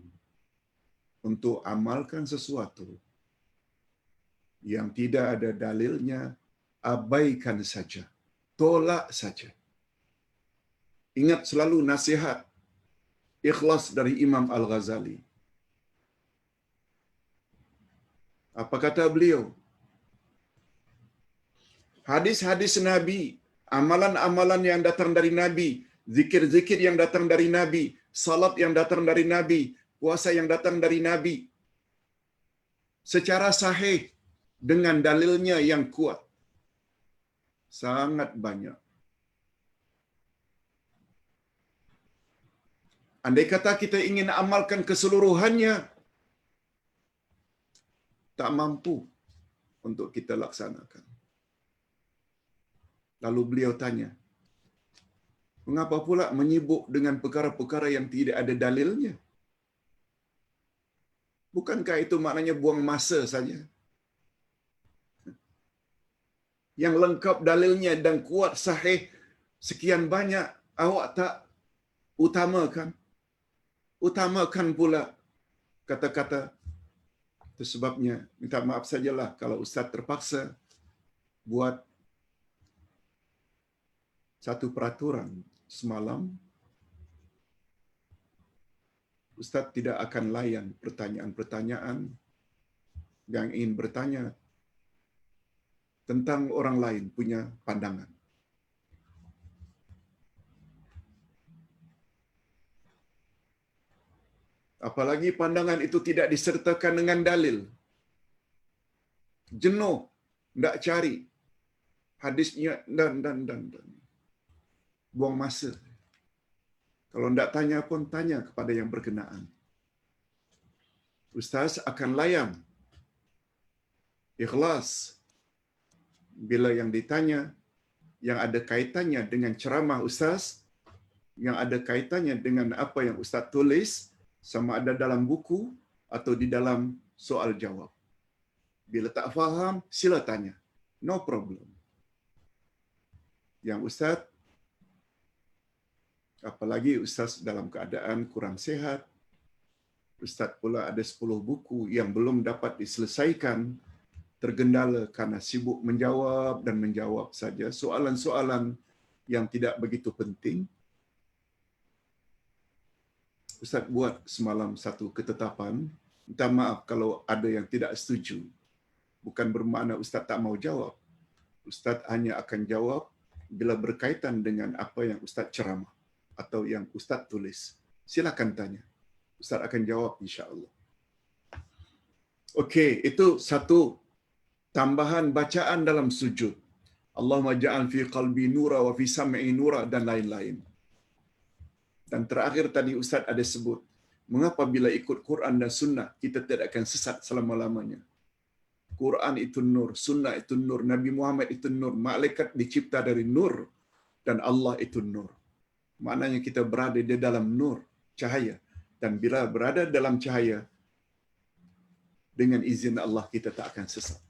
untuk amalkan sesuatu yang tidak ada dalilnya, abaikan saja. Tolak saja. Ingat selalu nasihat ikhlas dari Imam Al-Ghazali. Apa kata beliau? Hadis-hadis Nabi, amalan-amalan yang datang dari Nabi, zikir-zikir yang datang dari Nabi, salat yang datang dari Nabi, puasa yang datang dari Nabi, secara sahih dengan dalilnya yang kuat. Sangat banyak. Andai kata kita ingin amalkan keseluruhannya, tak mampu untuk kita laksanakan. Lalu beliau tanya, mengapa pula menyibuk dengan perkara-perkara yang tidak ada dalilnya? Bukankah itu maknanya buang masa saja? Yang lengkap dalilnya dan kuat sahih sekian banyak, awak tak utamakan. Utamakan pula kata-kata. Itu sebabnya minta maaf sajalah kalau Ustaz terpaksa buat satu peraturan semalam. Ustaz tidak akan layan pertanyaan-pertanyaan yang ingin bertanya tentang orang lain punya pandangan. Apalagi pandangan itu tidak disertakan dengan dalil. Jenuh, tidak cari hadisnya dan. Buang masa. Kalau tidak tanya pun, tanya kepada yang berkenaan. Ustaz akan layan. Ikhlas. Bila yang ditanya, yang ada kaitannya dengan ceramah Ustaz, yang ada kaitannya dengan apa yang Ustaz tulis, sama ada dalam buku atau di dalam soal jawab. Bila tak faham, sila tanya. No problem. Yang Ustaz, apalagi Ustaz dalam keadaan kurang sihat, Ustaz pula ada 10 buku yang belum dapat diselesaikan, tergendala karena sibuk menjawab dan menjawab saja soalan-soalan yang tidak begitu penting. Ustaz buat semalam satu ketetapan, minta maaf kalau ada yang tidak setuju. Bukan bermakna Ustaz tak mau jawab. Ustaz hanya akan jawab bila berkaitan dengan apa yang Ustaz ceramah atau yang Ustaz tulis. Silakan tanya. Ustaz akan jawab insya-Allah. Okey, itu satu tambahan bacaan dalam sujud. Allahumma ja'al fi qalbi nura wa fi sam'i nura dan lain-lain. Dan terakhir tadi Ustaz ada sebut, mengapa bila ikut Quran dan Sunnah kita tidak akan sesat selama-lamanya. Quran itu nur, Sunnah itu nur, Nabi Muhammad itu nur, malaikat dicipta dari nur dan Allah itu nur. Maknanya kita berada di dalam nur, cahaya. Dan bila berada dalam cahaya, dengan izin Allah kita tak akan sesat.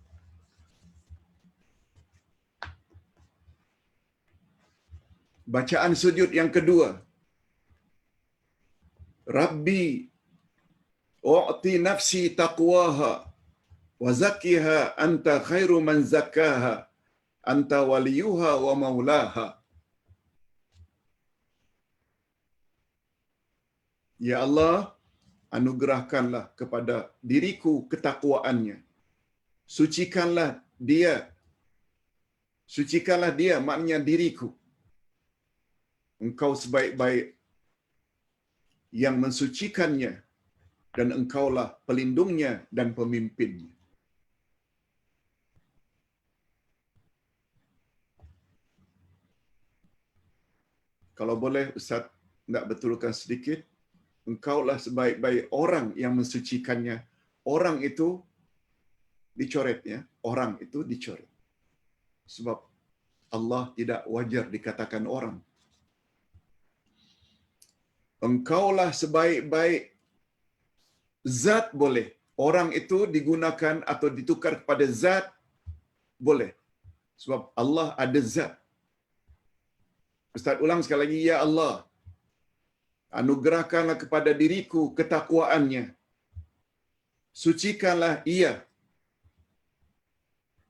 Bacaan sujud yang kedua. Rabbi u'ti nafsi taqwaha wa zakkiha anta khairu man zakkaha anta waliyuha wa maulaha. Ya Allah, anugerahkanlah kepada diriku ketakwaannya. Sucikanlah dia. Sucikanlah dia maknanya diriku. Engkau sebaik-baik yang mensucikannya dan engkaulah pelindungnya dan pemimpinnya. Kalau boleh Ustaz nak betulkan sedikit, engkaulah sebaik-baik orang yang mensucikannya. Orang itu dicoret ya, orang itu dicoret. Sebab Allah tidak wajar dikatakan orang. Engkaulah sebaik-baik zat boleh. Orang itu digunakan atau ditukar kepada zat boleh. Sebab Allah ada zat. Ustaz ulang sekali lagi, ya Allah, anugerahkanlah kepada diriku ketakwaannya. Sucikanlah ia.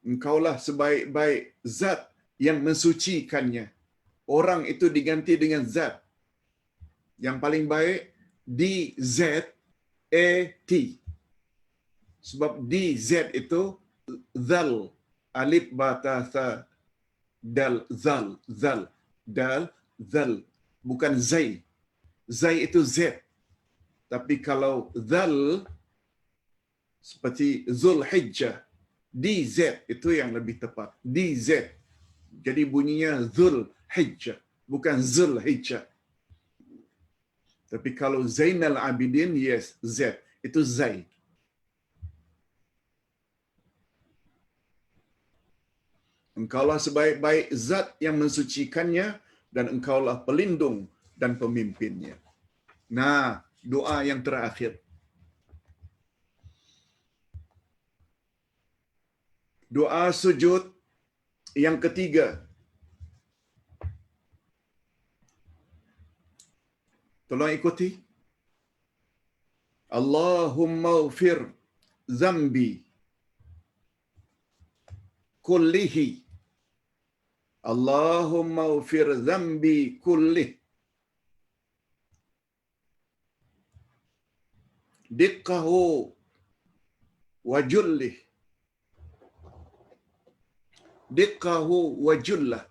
Engkaulah sebaik-baik zat yang mensucikannya. Orang itu diganti dengan zat. Yang paling baik D-Z-A-T. Sebab D-Z itu zal, alif ba ta tha dal zal, zal, dal zal, bukan zai. Zai itu Z. Tapi kalau zal seperti Zulhijjah, DZ itu yang lebih tepat. DZ. Jadi bunyinya Zulhijjah, bukan Zulhijjah. Tapi kalau Zainal Abidin, yes, Z. Itu Zai. Engkaulah sebaik-baik zat yang mensucikannya dan engkaulah pelindung dan pemimpinnya. Nah, doa yang terakhir. Doa sujud yang ketiga. Tolong ikuti. Allahumma ufir zambi kullihi. Allahumma ufir zambi kullih. Diqqahu wa jullih. Diqqahu wa jullah.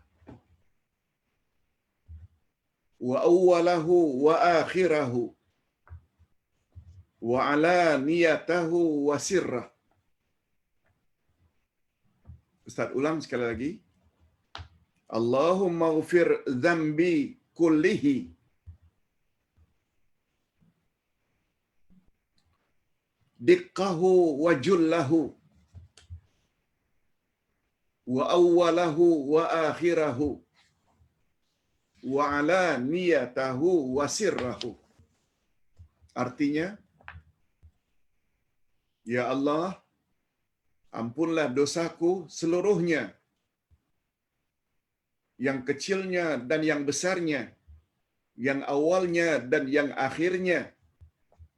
Wa awwalahu wa akhirahu. Wa alaniyatahu wa sirrah. Ustaz ulang sekali lagi. Allahumma ghfir dhanbi kullihi. Diqqahu wa jullahu. Wa awwalahu wa akhirahu. Wa alaniyatahu wa sirrahu. Artinya, ya Allah, ampunlah dosaku seluruhnya, yang kecilnya dan yang besarnya, yang awalnya dan yang akhirnya,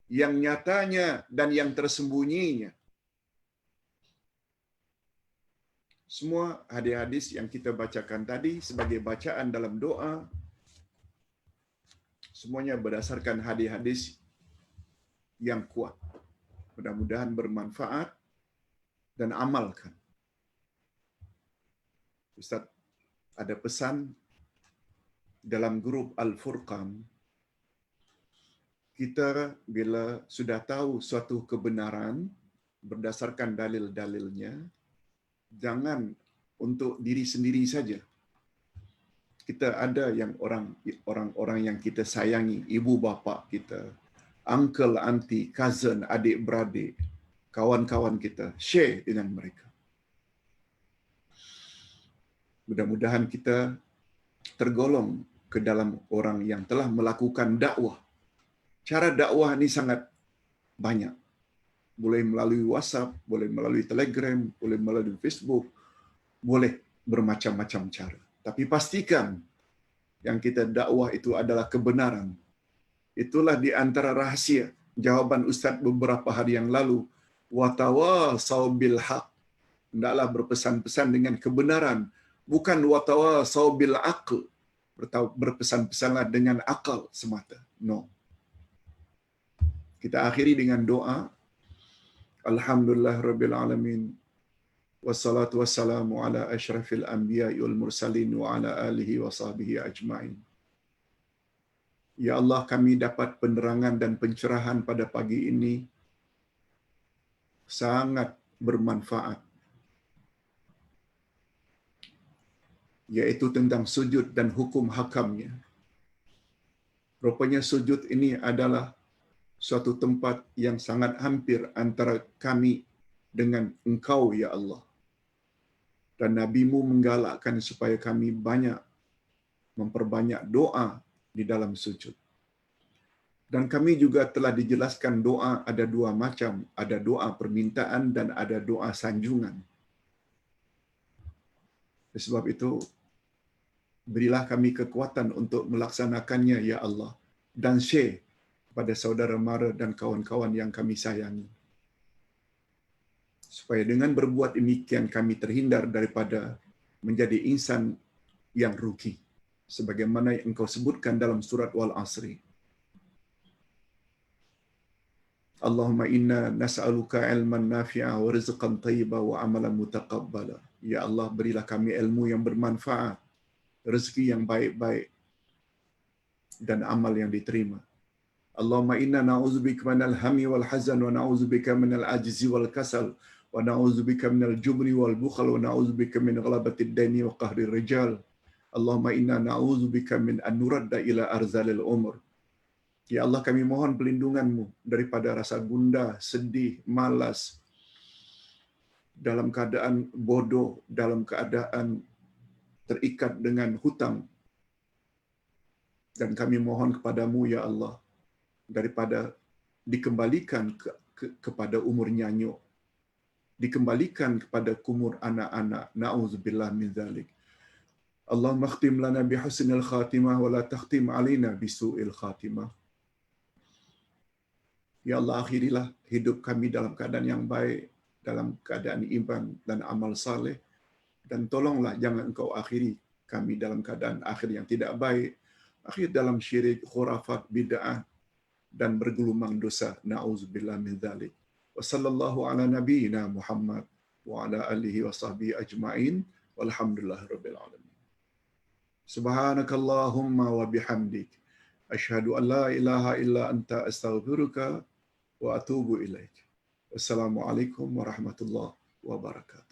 yang nyatanya dan yang tersembunyinya. Semua hadis-hadis yang kita bacakan tadi sebagai bacaan dalam doa, semuanya berdasarkan hadis-hadis yang kuat. Mudah-mudahan bermanfaat dan amalkan. Ustaz, ada pesan dalam grup Al-Furqan. Kita bila sudah tahu suatu kebenaran berdasarkan dalil-dalilnya, jangan untuk diri sendiri saja. Kita ada yang orang-orang yang kita sayangi, ibu bapa kita, uncle, auntie, cousin, adik-beradik, kawan-kawan kita, share dengan mereka. Mudah-mudahan kita tergolong ke dalam orang yang telah melakukan dakwah. Cara dakwah ini sangat banyak. Boleh melalui WhatsApp, boleh melalui Telegram, boleh melalui Facebook, boleh bermacam-macam cara. Tapi pastikan yang kita dakwah itu adalah kebenaran. Itulah di antara rahasia jawaban Ustaz beberapa hari yang lalu. Watawasau bil haq. Hendaklah berpesan-pesan dengan kebenaran. Bukan watawasau bil aql. Berpesan-pesanlah dengan akal semata. No. Kita akhiri dengan doa. Alhamdulillah Rabbil Alamin. Wassalatu wassalamu ala ashrafil anbiya'i wal mursalin wa ala alihi wa sahbihi ajma'in. Ya Allah, kami dapat penerangan dan pencerahan pada pagi ini sangat bermanfaat, yaitu tentang sujud dan hukum hakamnya. Rupanya sujud ini adalah suatu tempat yang sangat hampir antara kami dengan Engkau, ya Allah. Dan Nabi-Mu menggalakkan supaya kami banyak memperbanyak doa di dalam sujud. Dan kami juga telah dijelaskan doa ada dua macam. Ada doa permintaan dan ada doa sanjungan. Sebab itu, berilah kami kekuatan untuk melaksanakannya, ya Allah. Dan share kepada saudara mara dan kawan-kawan yang kami sayangi. Supaya dengan berbuat demikian kami terhindar daripada menjadi insan yang rugi. Sebagaimana yang Engkau sebutkan dalam surat Wal-Asri. Allahumma inna nas'aluka ilman nafi'a wa rizqan thayyiba wa amalan mutaqabbala. Ya Allah, berilah kami ilmu yang bermanfaat, rezeki yang baik-baik, dan amal yang diterima. Allahumma inna na'udzubika minal hammi wal hazan wa na'udzubika minal ajzi wal kasal wa na'udzubika minal jubni wal bukhal wa na'udzubika min ghalabatid daini wa qahrir rijal. Allahumma inna na'udzubika min an nuradda ila arzalil umur. Ya Allah, kami mohon pelindungan-Mu daripada rasa gundah, sedih, malas, dalam keadaan bodoh, dalam keadaan terikat dengan hutang. Dan kami mohon kepada-Mu, ya Allah, daripada dikembalikan kepada umur nyanyuk. dikembalikan kepada kumur anak-anak. Na'udzubillah min dzalik. Allahumma khtim lana bihusnil khatimah wa la takhtim alaina bisu'il khatimah. Ya Allah, akhirilah hidup kami dalam keadaan yang baik, dalam keadaan iman dan amal saleh, dan tolonglah jangan Engkau akhiri kami dalam keadaan akhir yang tidak baik, akhir dalam syirik, khurafat, bid'ah, dan bergelumang dosa. Na'udzubillah min dzalik. Wa sallallahu ala nabiyyina Muhammad wa ala alihi wa sahbihi ajma'in. Walhamdulillahirabbil alamin. Subhanakallahumma wa bihamdik, asyhadu an la ilaha illa anta, astaghfiruka wa atubu ilaik. Wassalamualaikum warahmatullahi wabarakatuh.